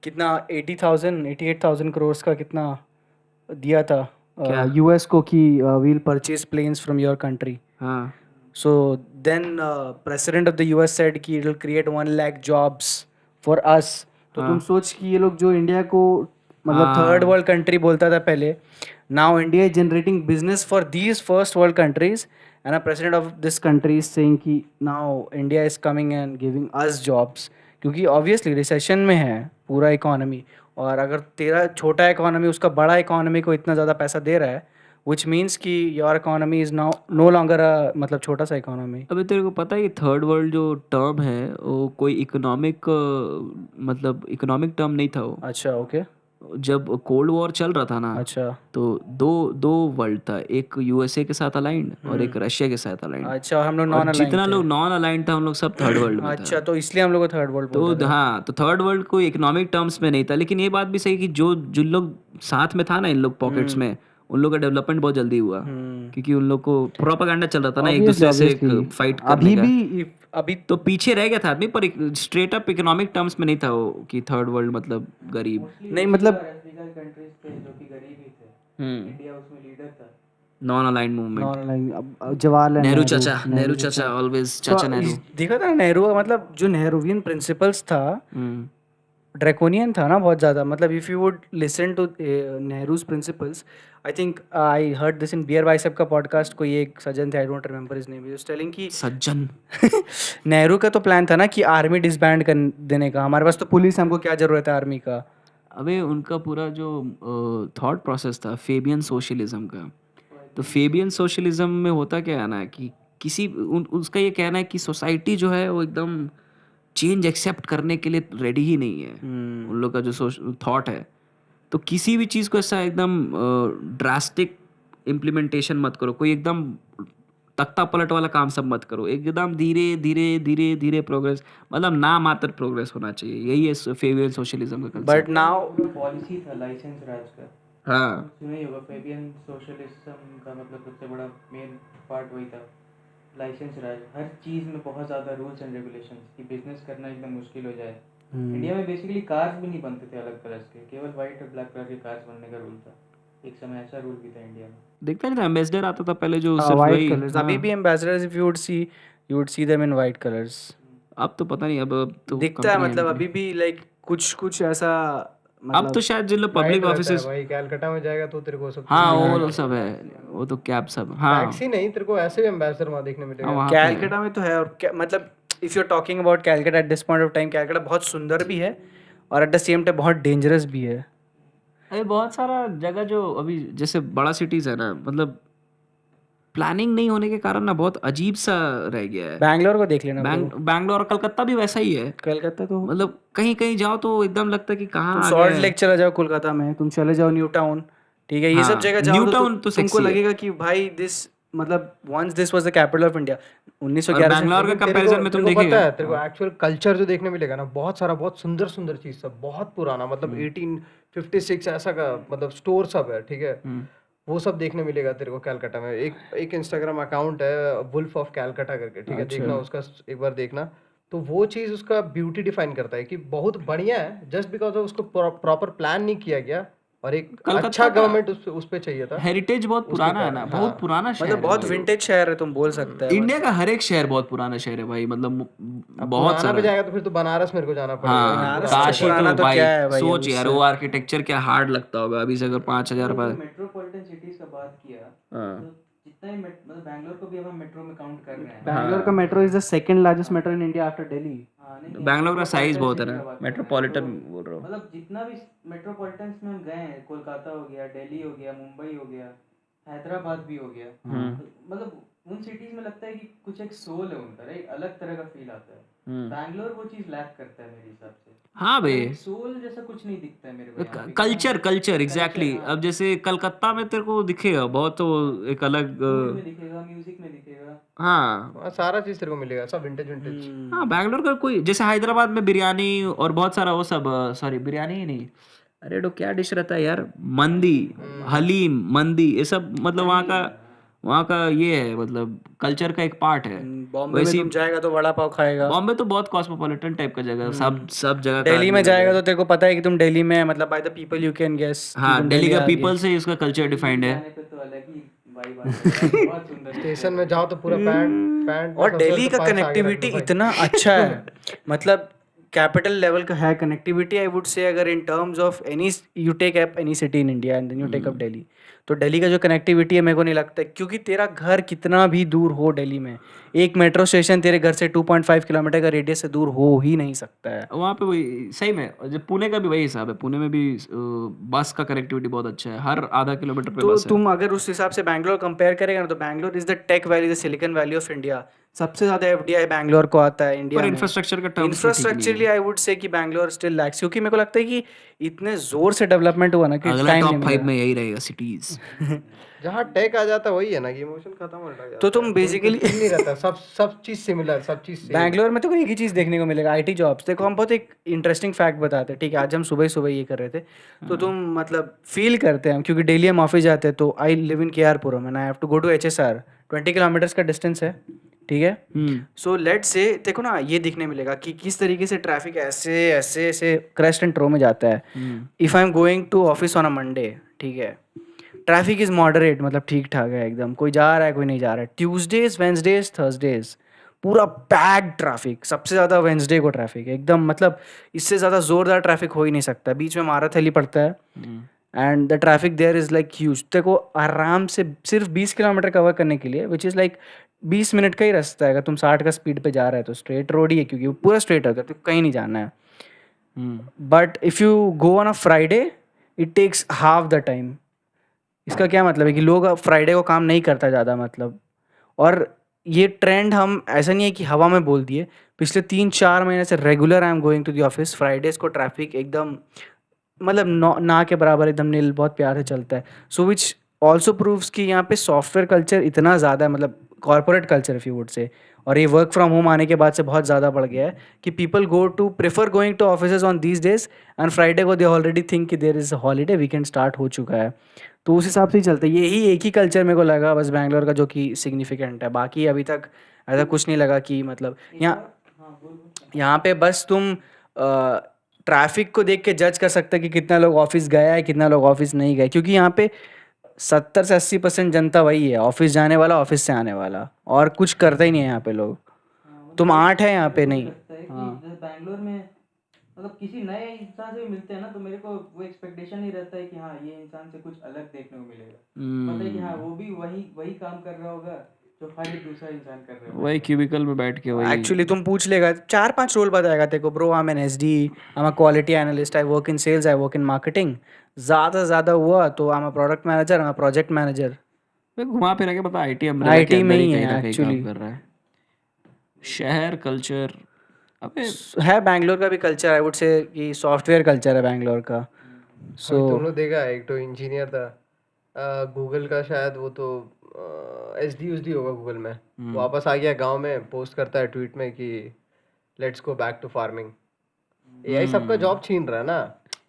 कितना 88,000 करोड़ का कितना दिया था US को कि we'll purchase planes from your country. हाँ So then president of the US said कि it will create 1 lakh jobs for us. तो तुम सोच कि ये लोग जो इंडिया को मतलब थर्ड वर्ल्ड कंट्री बोलता था पहले, now India is generating business for these first world countries, and a president of this country is saying कि now India is coming and giving us jobs, क्योंकि ऑब्वियसली रिसेशन में है पूरा इकोनॉमी, और अगर तेरा छोटा इकोनॉमी उसका बड़ा इकोनॉमी को इतना ज़्यादा पैसा दे रहा है, विच मीन्स कि your economy is now no longer मतलब छोटा सा इकोनॉमी। अबे तेरे को पता है कि थर्ड वर्ल्ड जो टर्म है वो कोई इकोनॉमिक मतलब इकोनॉमिक टर्म नहीं था वो। अच्छा ओके। जब कोल्ड वॉर चल रहा था ना, अच्छा तो दो वर्ल्ड था, एक USA के साथ अलाइंड और एक रशिया के साथ अलाइंड। अच्छा, हम लोग और नॉन जितना लोग नॉन अलाइंड था हम लोग सब थर्ड वर्ल्ड में अच्छा, तो इसलिए हम लोग को थर्ड वर्ल्ड तो हाँ, तो थर्ड वर्ल्ड कोई इकोनॉमिक टर्म्स में नहीं था, लेकिन ये बात भी सही कि जो जिन लोग साथ में था ना इन लोग पॉकेट्स में, उन लोग का डेवलपमेंट बहुत जल्दी हुआ, क्योंकि उन लोग को प्रोपेगेंडा चल रहा था ना एक दूसरे से फाइट करने का। अभी तो पीछे रह गया था आदमी, पर स्ट्रेट अप इकोनॉमिक टर्म्स में नहीं था वो कि थर्ड वर्ल्ड मतलब गरीब नहीं, मतलब अफ्रीकन कंट्रीज थे जो कि गरीब ही थे, इंडिया उसमें लीडर था, non aligned movement, non aligned, Jawaharlal Nehru चाचा ऑलवेज चाचा नेहरू। देखा था नेहरू, मतलब जो नेहरूवियन प्रिंसिपल्स था, ड्रैकोनियन था ना बहुत ज़्यादा। मतलब if you would listen to Nehru's principles, I think I heard this in Beer Biceps का पॉडकास्ट, कोई एक सज्जन थे, I don't remember his name, he was telling कि सज्जन नेहरू का तो प्लान था ना कि आर्मी डिसबैंड कर देने का, हमारे पास तो पुलिस है, हमको क्या ज़रूरत है आर्मी का। अबे उनका पूरा जो थॉट प्रोसेस था फेबियन सोशलिज्म का, तो फेबियन सोशलिज्म में होता क्या है ना कि उसका ये कहना है कि सोसाइटी जो है वो एकदम चेंज एक्सेप्ट करने के लिए रेडी ही नहीं है। उन लोग का जो थॉट है, तो किसी भी चीज़ को ऐसा एकदम ड्रास्टिक इम्प्लीमेंटेशन मत करो, कोई एकदम तख्ता पलट वाला काम सब मत करो, एकदम धीरे धीरे धीरे धीरे प्रोग्रेस, मतलब ना मात्र प्रोग्रेस होना चाहिए। यही है फेबियन सोशलिज्म का। बट नाउ पॉलिसी था लाइसेंस राज का, हाँ सुना ही होगा। फेबियन सोशलिज्म का मतलब सबसे बड़ा मेन पार्ट वही था, लाइसेंस राज। हर चीज़ में बहुत ज़्यादा रूल्स एंड रेगुलेशंस कि बिजनेस करना एकदम मुश्किल हो जाए। इंडिया में बेसिकली कार्स भी नहीं बनते थे अलग कलर्स के, केवल वाइट और ब्लैक कलर के कार्स बनने का रूल था। एक समय ऐसा रूल भी था इंडिया में। देखता नहीं था, एम्बेसडर आता था पहले जो सिर्फ वाइट वही। कलर्स, अभी भी ambassadors if you would see them in white colours. अब तो पता नहीं, अब तो दिखता है, मतलब अभी भी लाइक कुछ ऐसा, अब तो शायद जिन लोग पब्लिक ऑफिसेस, भाई कलकत्ता में जाएगा तो तेरे को सब हाँ वो सब है, वो तो कैब सब, हाँ टैक्सी नहीं, तेरे को ऐसे भी एम्बेसडर वहाँ देखने मिलेगा। वहाँ पे है। कैलकाटा में तो है। और मतलब if you are talking about Calcutta at this point of time, Calcutta बहुत सुंदर भी है और एट द सेम टाइम बहुत डेंजरस भी है। अरे बहुत सारा जगह जो अभी जैसे बड़ा सिटीज है ना, मतलब प्लानिंग नहीं होने के कारण ना बहुत अजीब सा रह गया है। बैंगलोर को देख लेना। बैंगलोर और कलकत्ता भी वैसा ही है। कलकत्ता तो मतलब कहीं कहीं जाओ तो एकदम लगता है कि कहाँ तुम आ सॉल्ट गए। लेक चला जाओ कोलकाता में, तुम चले जाओ न्यू टाउन, ठीक है, ये सब जगह जाओ न्यू टाउन तो तुमको sexy है। लगेगा कि भाई दिस, मतलब once this was the capital of India. 1911 और बैंगलोर का कंपैरिजन में तुम पता देखिएगा, है तेरे को एक्चुअल कल्चर जो देखने मिलेगा ना, बहुत सारा बहुत सुंदर सुंदर चीज सब, बहुत पुराना, मतलब 1856 ऐसा का मतलब स्टोर सब है, ठीक है। वो सब देखने मिलेगा तेरे को कलकत्ता में। एक इंस्टाग्राम अकाउंट है वुल्फ ऑफ कलकत्ता करके, ठीक है, देखना उसका, एक बार देखना। तो वो चीज उसका ब्यूटी डिफाइन करता है कि बहुत बढ़िया है, जस्ट बिकॉज उसको प्रॉपर प्लान नहीं किया गया और एक अच्छा गवर्नमेंट उस पे चाहिए था। हेरिटेज बहुत पुराना है ना, बहुत पुराना शहर मतलब बहुत विंटेज शहर है, तुम बोल सकते हैं। इंडिया का हर एक शहर बहुत पुराना शहर है भाई, मतलब बहुत पुराना सारा। पे जाएगा तो फिर तो बनारस मेरे को जाना हाँ पड़ेगा। काशी पुराना तो तो भाई क्या है भाई, सोच यार, वो आर्किटेक्चर क्या हार्ड लगता होगा अभी से, अगर 5,000 रुपए। मेट्रोपॉलिटन सिटीज का बात किया तो जितना ही मतलब बैंगलोर को भी हम मेट्रो में काउंट कर रहे हैं। बैंगलोर का metro is the second largest metro in India after Delhi. Bangalore का साइज बहुत है ना, मेट्रोपॉलिटन बोल रहा हूँ। मतलब जितना भी मेट्रोपॉलिटन में हम गए हैं, कोलकाता हो गया, दिल्ली हो गया, मुंबई हो गया, हैदराबाद भी हो गया, मतलब उन सिटीज में लगता है कि कुछ एक सोल है उनका, एक अलग तरह का फील आता है। बैंगलोर वो चीज लैक करता है मेरे हिसाब से। हाँ भाई, सोल जैसा कुछ नहीं दिखता है मेरे को यहाँ पे। Culture exactly. अब जैसे कलकत्ता में तेरे को दिखेगा बहुत, तो एक अलग में दिखेगा, म्यूजिक में दिखेगा, हाँ सारा चीज तेरे को मिलेगा, सब विंटेज विंटेज। हाँ बैंगलोर का कोई, जैसे हैदराबाद में बिरयानी और बहुत सारा वो सब, सॉरी बिरयानी ही नहीं, अरे तो क्या डिश रहता है यार, मंदी, हलीम, मंदी, ये सब मतलब वहाँ का ये है, मतलब कल्चर का एक पार्ट है। बॉम्बे में तुम जाएगा तो वड़ा पाव खाएगा। बॉम्बे तो बहुत कॉस्मोपॉलिटन टाइप का जगह है, सब जगह का दिल्ली में जाएगा तो तेरे को पता है कि तुम दिल्ली में, मतलब by the people you can guess. हाँ दिल्ली का पीपल से उसका कल्चर डिफाइंड है। जाने पे तो अलग ही वाइब आता है, बहुत सुंदर। स्टेशन में जाओ तो पूरा पैंट और दिल्ली का कनेक्टिविटी इतना अच्छा है, मतलब कैपिटल लेवल का है कनेक्टिविटी, आई वुड से। अगर in terms of any, you take up any city in India and then you take up Delhi, तो दिल्ली का जो कनेक्टिविटी है, मेरे को नहीं लगता, क्योंकि तेरा घर कितना भी दूर हो दिल्ली में, एक मेट्रो स्टेशन तेरे घर से 2.5 किलोमीटर का रेडियस से दूर हो ही नहीं सकता है। वहाँ पे वही सही में, जब पुणे का भी वही हिसाब है, पुणे में भी बस का कनेक्टिविटी बहुत अच्छा है, हर आधा किलोमीटर पे तो बस है। तुम अगर उस हिसाब से बैंगलोर कंपेयर करेगा ना, तो Bangalore is the tech valley, the silicon valley of India. सबसे ज्यादा एफडीआई बैंगलोर को आता है इंडिया पर में। इंफ्रास्ट्रक्चर का टर्म्स इंफ्रास्ट्रक्चरली आई वुड से कि बैंगलोर स्टिल लैक्स, क्योंकि मेरे को लगता है कि इतने जोर से डेवलपमेंट हुआ ना कि अगला टाइम टॉप 5 में यही रहेगा सिटीज। जहाँ टेक आ जाता है वही है ना कि इमोशन खत्म हो जाता है। तो तुम बेसिकली नहीं रहता, सब चीज सिमिलर, सब चीज सेम। बैंगलोर में तो एक ही चीज़ देखने को मिलेगा, आईटी जॉब्स। देखो हम बहुत एक इंटरेस्टिंग फैक्ट बताते हैं, ठीक है, आज हम सुबह ये कर रहे थे, तो तुम मतलब फील करते हैं, क्योंकि डेली हम ऑफिस जाते हैं, तो I live in KR Puram and I have to go to HSR, 20 kilometres का डिस्टेंस है, ठीक है। सो लेट्स से देखो ना, ये दिखने मिलेगा कि किस तरीके से ट्रैफिक ऐसे ऐसे ऐसे क्रस्ट एंड ट्रो में जाता है। If I am going to office on a Monday, ठीक है, ट्रैफिक इज़ मॉडरेट, मतलब ठीक ठाक है एकदम, कोई जा रहा है कोई नहीं जा रहा है। ट्यूसडेज, वेंसडेज, थर्सडेज पूरा पैक्ड ट्रैफिक, सबसे ज़्यादा वेंसडे को ट्रैफिक एकदम, मतलब इससे ज़्यादा ज़ोरदार ट्रैफिक हो ही नहीं सकता। बीच में माराथली पड़ता है and the traffic there is like huge. तेरे को आराम से सिर्फ 20 किलोमीटर कवर करने के लिए, विच इज़ लाइक 20 मिनट का ही रास्ता है। अगर तुम 60 का स्पीड पे जा रहे हो तो स्ट्रेट रोड ही है, क्योंकि वो पूरा स्ट्रेट होता है, तो कहीं नहीं जाना है। But if you go on a Friday it takes half the time. इसका क्या मतलब है कि लोग फ्राइडे को काम नहीं करता ज़्यादा, मतलब। और ये ट्रेंड हम ऐसा नहीं है कि हवा में बोल दिए, पिछले 3-4 महीने से regular I am going to the office. Fridays को ट्रैफिक एकदम मतलब ना के बराबर, एकदम नील, बहुत प्यार से चलता है। सो विच ऑल्सो प्रूव्स कि यहाँ पे सॉफ्टवेयर कल्चर इतना ज़्यादा है, मतलब corporate culture if you would say, और ये वर्क फ्रॉम होम आने के बाद से बहुत ज़्यादा बढ़ गया है कि people prefer going to offices on these days, and Friday को दे ऑलरेडी थिंक कि there is a holiday, weekend start हो चुका है। तो उस हिसाब से ही चलता है। यही एक ही कल्चर मेरे को लगा बस बैंगलोर का जो कि सिग्निफिकेंट है। बाकी अभी तक ऐसा कुछ नहीं लगा कि मतलब यहाँ पे बस तुम ट्रैफिक को देख के जज कर सकते हैं कि कितना लोग ऑफिस गया है, कितना लोग ऑफिस नहीं गए, क्योंकि यहाँ पे 70 से 80% जनता वही है, ऑफिस जाने वाला, ऑफिस से आने वाला, और कुछ करता ही नहीं है यहाँ पे लोग। तुम 8 है यहाँ पे नहीं। जैसे बैंगलोर में मतलब किसी नए इंसान से भी मिलते हैं ना, तो मेरे को वो एक्सपेक्टेशन ही रहता है कि हाँ ये इंसान से कुछ अलग देखने को मिलेगा। पता है कि हाँ वो भी वही काम कर रहा होगा जो हर एक दूसरा इंसान कर रहा है, वही क्यूबिकल में बैठ के वही। एक्चुअली तुम पूछ लेगा 4-5 रोल बताएगा तेरे को, bro I am an SD, I am a quality analyst, I work in sales, I work in marketing. ज़्यादा से ज़्यादा हुआ तो I am a product manager, I am a project manager. घुमा फिरा के पता IT अम्ब्रेला के IT में अंदर ही ही कहीं है ना कहीं actually। काम कर रहा है। शहर कल्चर अबे है बैंगलोर का भी कल्चर, आई वुड से कि सॉफ्टवेयर कल्चर है बैंगलोर का। सो तुमने देखा एक तो इंजीनियर था गूगल का, शायद वो तो SD होगा गूगल में, वापस आ गया गांव में, पोस्ट करता है ट्वीट में कि let's go back to farming. AI सबका जॉब छीन रहा है ना।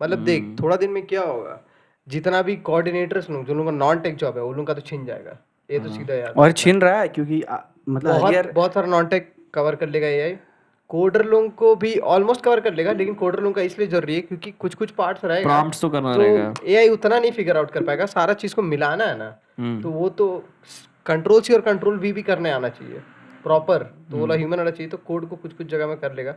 मतलब देख थोड़ा दिन में क्या होगा, जितना भी कोऑर्डिनेटर्स लोग जो लोगों का नॉन टेक जॉब है, वो लोगों का तो छीन जाएगा, ये तो सीधा याद और रखना। छीन रहा है क्योंकि मतलब बहुत सारा नॉन टेक कवर कर लेगा AI। कोडर लोगों को भी ऑलमोस्ट कवर कर लेगा, लेकिन कोडर लोगों का इसलिए जरूरी है क्योंकि कुछ कुछ पार्ट्स रहेगा, प्रॉम्प्ट्स तो करना रहेगा। AI उतना नहीं फिगर आउट कर पाएगा, सारा चीज को मिलाना है ना। तो वो तो कंट्रोल C और कंट्रोल V भी करने आना चाहिए प्रॉपर, तो वो ह्यूमन आना चाहिए, तो कोड को कुछ कुछ जगह में कर लेगा।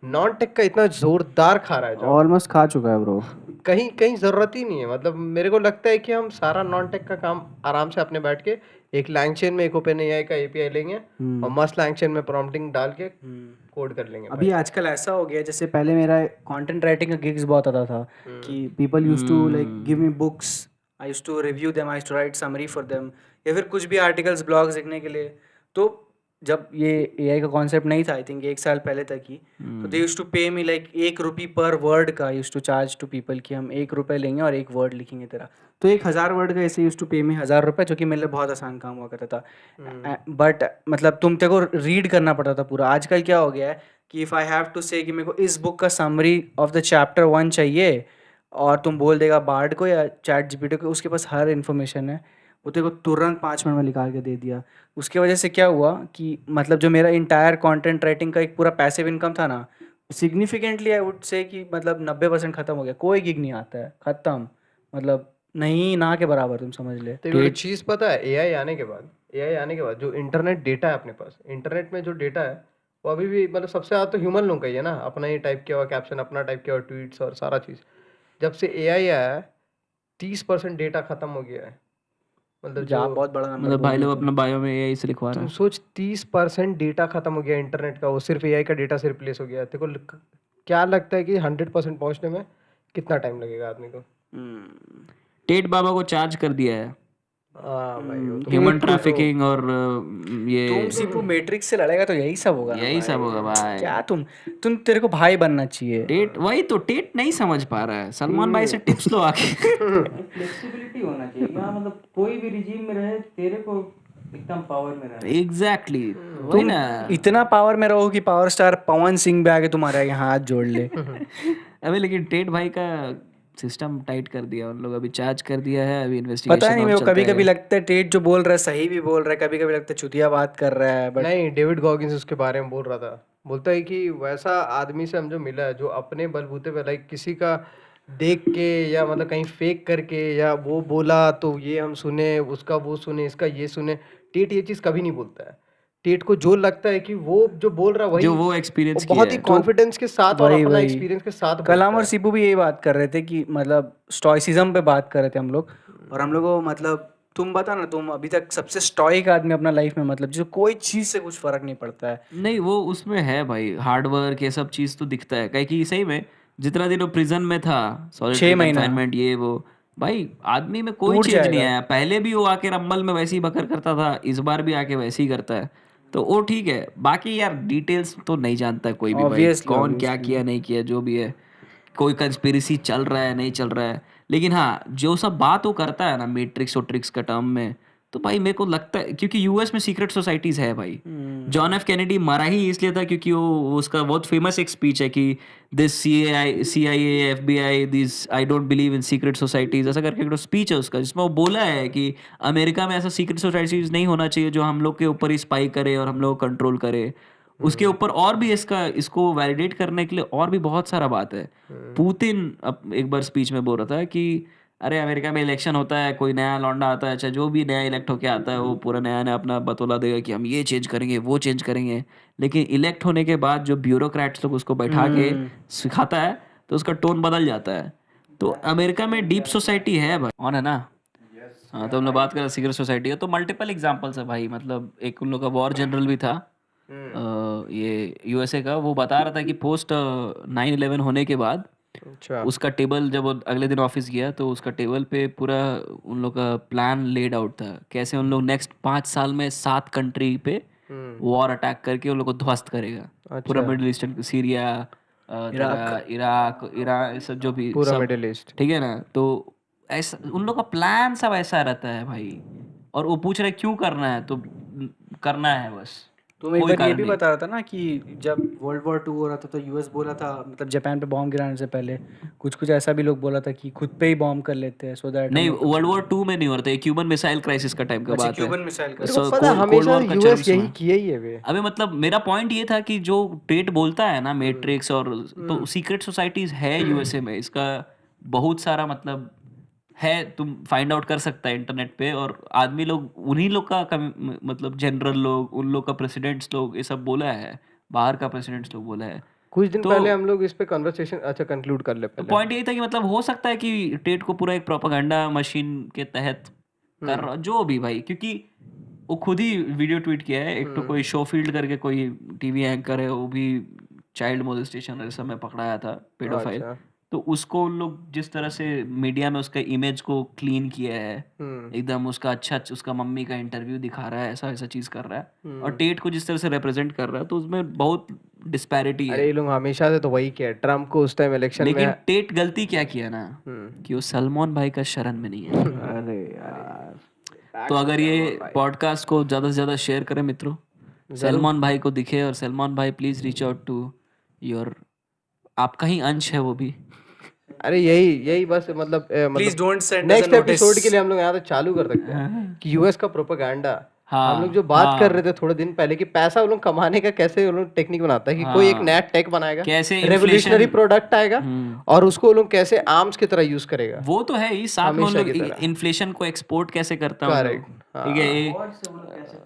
नॉन टेक का इतना जोरदार खा रहा है जॉब, ऑलमोस्ट खा चुका है ब्रो। कहीं कहीं जरूरत ही नहीं है। मतलब मेरे को लगता है कि हम सारा नॉन टेक का काम आराम से अपने बैठ के एक लैंगचेन में एक ओपन AI का API लेंगे और मस्त लैंगचेन में प्रॉम्प्टिंग डाल के कोड कर लेंगे। अभी आजकल ऐसा हो गया, जैसे पहले मेरा कंटेंट राइटिंग का गिग्स बहुत आता था कि people used to like give me books, I used to review them, I used to write summary for them, या फिर कुछ भी आर्टिकल्स, ब्लॉग्स लिखने के लिए। तो जब ये AI का कॉन्सेप्ट नहीं था, आई थिंक 1 साल पहले तक ही, तो दे यूज्ड टू पे मी लाइक 1 रुपी पर वर्ड का, used to charge to people कि हम 1 रुपये लेंगे और 1 वर्ड लिखेंगे तेरा। तो 1000 वर्ड का ऐसे यूज्ड टू पे मी 1000 रुपये, जो कि मेरे लिए बहुत आसान काम हुआ करता था। बट मतलब तेरे को रीड करना पड़ता था पूरा। आजकल क्या हो गया है कि इफ़ आई हैव टू से कि मेरे को इस बुक का समरी ऑफ द चैप्टर 1 चाहिए, और तुम बोल देगा बार्ड को या ChatGPT को, उसके पास हर इन्फॉर्मेशन है, वो तेरे को तुरंत 5 मिनट में निकाल के दे दिया। उसकी वजह से क्या हुआ कि मतलब जो मेरा इंटायर कंटेंट राइटिंग का एक पूरा पैसिव इनकम था ना, सिग्निफिकेंटली आई वुड से कि मतलब 90% ख़त्म हो गया। कोई गिग नहीं आता है, ख़त्म, मतलब नहीं ना के बराबर, तुम समझ ले। तो एक चीज़ पता है, AI आने के बाद जो इंटरनेट डेटा है अपने पास, इंटरनेट में जो डेटा है वो अभी भी मतलब सबसे ज़्यादा तो ह्यूमन लोगों का ही है ना। अपना ही टाइप किया हुआ कैप्शन, अपना टाइप किया हुआ ट्वीट्स और सारा चीज़। जब से AI आया है 30% डेटा खत्म हो गया है। मतलब जा जो बहुत बड़ा नंबर मतलब भाई लोग अपना बायो में AI से लिखवा रहे तुम हैं। सोच 30% डेटा खत्म हो गया इंटरनेट का, वो सिर्फ AI का डेटा से रिप्लेस हो गया। तेरे को क्या लगता है कि 100% पहुंचने में कितना टाइम लगेगा आदमी को? टेट बाबा को चार्ज कर दिया है हाँ भाई, वो तो ह्यूमन ट्रैफिकिंग और ये तुम सिर्फ मैट्रिक्स से लड़ेगा तो यही सब होगा ना यही सब होगा भाई। क्या तुम तेरे को भाई बनना चाहिए। टेट वही तो, टेट नहीं समझ पा रहा है। सलमान भाई से टिप्स लो आके। फ्लेक्सिबिलिटी होना चाहिए यहाँ, मतलब कोई भी रिजीम में रहे, तेरे को एकदम पावर में रहना। एग्जैक्टली वही ना। इतना पावर में रहो कि पावर स्टार पवन सिंह भी आके तुम्हारे यहाँ हाथ जोड़ ले। अबे लेकिन टेट भाई का सिस्टम टाइट कर दिया उन लोग, अभी चार्ज कर दिया है, अभी इन्वेस्टिगेशन पता नहीं, मेरे को कभी कभी लगता है टेट जो बोल रहा है सही भी बोल रहा है, कभी कभी लगता है चुतिया बात कर रहा है। बट नहीं, डेविड गॉगिंस उसके बारे में बोल रहा था, बोलता है कि वैसा आदमी से हम जो मिला है जो अपने बलबूते पे लाइक किसी का देख के या मतलब कहीं फेक करके या वो बोला तो ये हम सुने, उसका वो सुने, इसका ये सुने। टेट ये चीज़ कभी नहीं बोलता है। टेट को जो लगता है कि वो जो बोल रहा है वही जो वो एक्सपीरियंस बहुत ही कॉन्फिडेंस के साथ और वही अपना वही एक्सपीरियंस के साथ कलाम बोलता और है। सीपू भी यही बात कर रहे थे कि मतलब स्टॉइसिज्म पे बात कर रहे थे हम लोग, और हम लोग को मतलब तुम बता ना, तुम अभी तक सबसे स्टॉइक आदमी अपना लाइफ में, मतलब जो कोई चीज़ से कुछ फर्क नहीं पड़ता है। नहीं वो उसमें है भाई, हार्ड वर्क ये सब चीज़ तो दिखता है, कहीं कि सही में जितना दिन वो प्रिजन में था, सॉलिटरी 6 महीना कन्फाइनमेंट ये वो, भाई आदमी में कोई टूट चेंज नहीं जाएगा। आया। पहले भी वो आके रंबल में वैसे ही बकर करता था, इस बार भी आके वैसे ही करता है, तो वो ठीक है। बाकी यार डिटेल्स तो नहीं जानता है कोई भी भाई, Obviously, कौन क्या obviously. किया नहीं किया जो भी है, कोई कंस्पिरेसी चल रहा है नहीं चल रहा है। लेकिन हाँ जो सब बात वो करता है ना मैट्रिक्स और ट्रिक्स का टर्म में, तो भाई मेरे को लगता है क्योंकि यूएस में सीक्रेट सोसाइटीज है भाई। जॉन एफ कैनेडी मरा ही इसलिए था क्योंकि वो उसका बहुत फेमस एक स्पीच है कि this CIA FBI this I don't believe in secret societies, ऐसा करके एक स्पीच है उसका जिसमें वो बोला है कि अमेरिका में ऐसा सीक्रेट सोसाइटीज नहीं होना चाहिए जो हम लोग के ऊपर ही स्पाई करे और हम लोग को कंट्रोल करे। उसके ऊपर और भी इसको वैलिडेट करने के लिए और भी बहुत सारा बात है। पुतिन एक बार स्पीच में बोल रहा था कि अरे अमेरिका में इलेक्शन होता है, कोई नया लौंडा आता है, चाहे जो भी नया इलेक्ट होके आता है वो पूरा नया नया अपना बतौला देगा कि हम ये चेंज करेंगे वो चेंज करेंगे, लेकिन इलेक्ट होने के बाद जो ब्यूरोक्रेट्स लोग उसको बैठा के सिखाता है तो उसका टोन बदल जाता है। तो अमेरिका में डीप सोसाइटी है भाई, ऑन है ना। हाँ तो हम लोग बात करें सीक्रेट सोसाइटी है तो मल्टीपल एग्जाम्पल्स है भाई। मतलब एक उन लोग का वॉर जनरल भी था ये यूएसए का, वो बता रहा था कि पोस्ट 9/11 होने के बाद अच्छा। उसका टेबल जब वो अगले दिन ऑफिस गया तो उसका टेबल पे पूरा उन लोग का प्लान लेड आउट था, कैसे उन लोग नेक्स्ट 5 साल में 7 कंट्री पे वॉर अटैक करके उन लोग को ध्वस्त करेगा। पूरा middle eastern, Syria, Iraq, Iran, सब जो भी पूरा सब, मिडिल ईस्ट। ठीक है ना। तो ऐसा उन लोग का प्लान सब ऐसा रहता है भाई, और वो पूछ रहे क्यों करना है, तो करना है बस, तुम एक कोई बार ये कारण भी नहीं। बता रहा था ना कि जब वर्ल्ड वॉर 2 हो रहा था तो यूएस बोला था, मतलब जापान पे बॉम्ब गिराने से पहले कुछ कुछ ऐसा भी लोग बोला था कि खुद पे ही बॉम्ब कर लेते हैं सो दैट नहीं वर्ल्ड वॉर 2 में नहीं हो रहा था, ये क्यूबन मिसाइल क्राइसिस का टाइम का अच्छा बात है। क्यूबन मिसाइल का। सो पता कोल्ड हमेशा वॉर का यूएस चरम यही समय। किया ही है वे। अबे मतलब मेरा पॉइंट ये था कि जो टेट बोलता है ना मैट्रिक्स और तो सीक्रेट सोसाइटीज है यूएसए में, इसका बहुत सारा मतलब है, तुम फाइंड आउट कर सकता है इंटरनेट पे। और आदमी लोग उन्हीं लोग का मतलब जनरल लोग, उन लोग का प्रेसिडेंट्स लोग ये सब बोला है, बाहर का प्रेसिडेंट्स लोग बोला है। कुछ दिन तो पहले हम लोग इस पे कन्वर्सेशन, अच्छा कंक्लूड कर ले पहले। पॉइंट यही था कि मतलब हो सकता है कि टेट को पूरा एक प्रोपागेंडा मशीन के तहत कर रहा जो भी भाई, क्योंकि वो खुद ही वीडियो ट्वीट किया है। एक तो कोई शो फील्ड करके कोई टीवी एंकर है, वो भी चाइल्ड मोलेस्टेशन समय पकड़ाया था, पेडोफाइल। अच्छा। तो उसको उन लोग जिस तरह से मीडिया में उसका इमेज को क्लीन किया है एकदम, उसका अच्छा उसका मम्मी का इंटरव्यू दिखा रहा है, ऐसा ऐसा चीज कर रहा है, और टेट को जिस तरह से रिप्रेजेंट कर रहा है, तो उसमें बहुत डिस्पैरिटी है। अरे ये लोग हमेशा से तो वही किया है, ट्रम्प को उस टाइम इलेक्शन लेकिन में। टेट गलती क्या किया ना कि वो सलमान भाई का शरण में नहीं है। अरे यार, तो अगर ये पॉडकास्ट को ज़्यादा से ज़्यादा शेयर करें मित्रों, सलमान भाई को दिखे, और सलमान भाई please reach out to your, आपका ही अंश है वो भी। अरे यही यही बस मतलब please don't send next episode के लिए हम लोग यहाँ तो चालू कर सकते हैं कि यूएस का प्रोपेगेंडा। हम लोग जो बात कर रहे थे थोड़े दिन पहले कि पैसा वो लोग कमाने का कैसे वो लोग टेक्निक बनाता है कि कोई एक नया टेक बनाएगा, कैसे रेवोल्यूशनरी प्रोडक्ट आएगा और उसको वो लोग कैसे आर्म्स की तरह यूज करेगा। वो तो है ही, साथ में उन हमेशा लोग की तरह। इन्फ्लेशन को एक्सपोर्ट कैसे करता हूँ, Correct, ठीक है, ये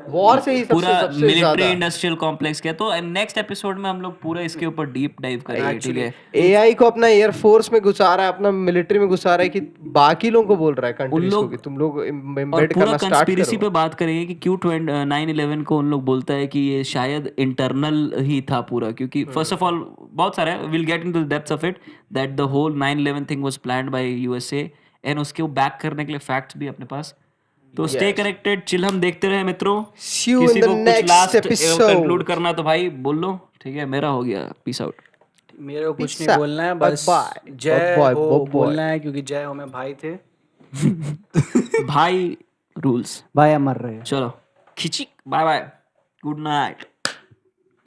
वॉर से ही पूरा सबसे मिलिट्री ज्यादा इंडस्ट्रियल कॉम्प्लेक्स क्या। तो नेक्स्ट एपिसोड में हम लोग पूरा इसके ऊपर डीप डाइव करेंगे, ठीक है। एआई को अपना एयरफोर्स में घुसा रहा है, अपना मिलिट्री में घुसा रहा है कि बाकी लोगों को बोल रहा है कंट्रीज को कि तुम लोग और एम्बेड पूरा करना स्टार्ट कंस्पिरेसी करो। पे बात करेंगे कि क्यों 9/11 को उन लोग बोलता है कि ये शायद इंटरनल ही था पूरा, क्योंकि फर्स्ट ऑफ ऑल बहुत सारा है, will get into the depths of it, that the whole 9/11 thing was planned by USA, and उसके बैक करने के लिए फैक्ट्स भी अपने पास। तो स्टे कनेक्टेड, चिल हम देखते रहे मित्रों। See you in किसी the को कुछ next लास्ट episode. कंक्लूड करना तो भाई बोल लो, ठीक है, मेरा हो गया, पीस आउट। मेरे को कुछ नहीं Pizza. बोलना है, बस Bye-bye. जय Bye-bye, हो bye-bye. बोलना है, क्योंकि जय हो में भाई थे, भाई रूल्स। भाई अमर रहे। चलो खिची, बाय बाय, गुड नाइट।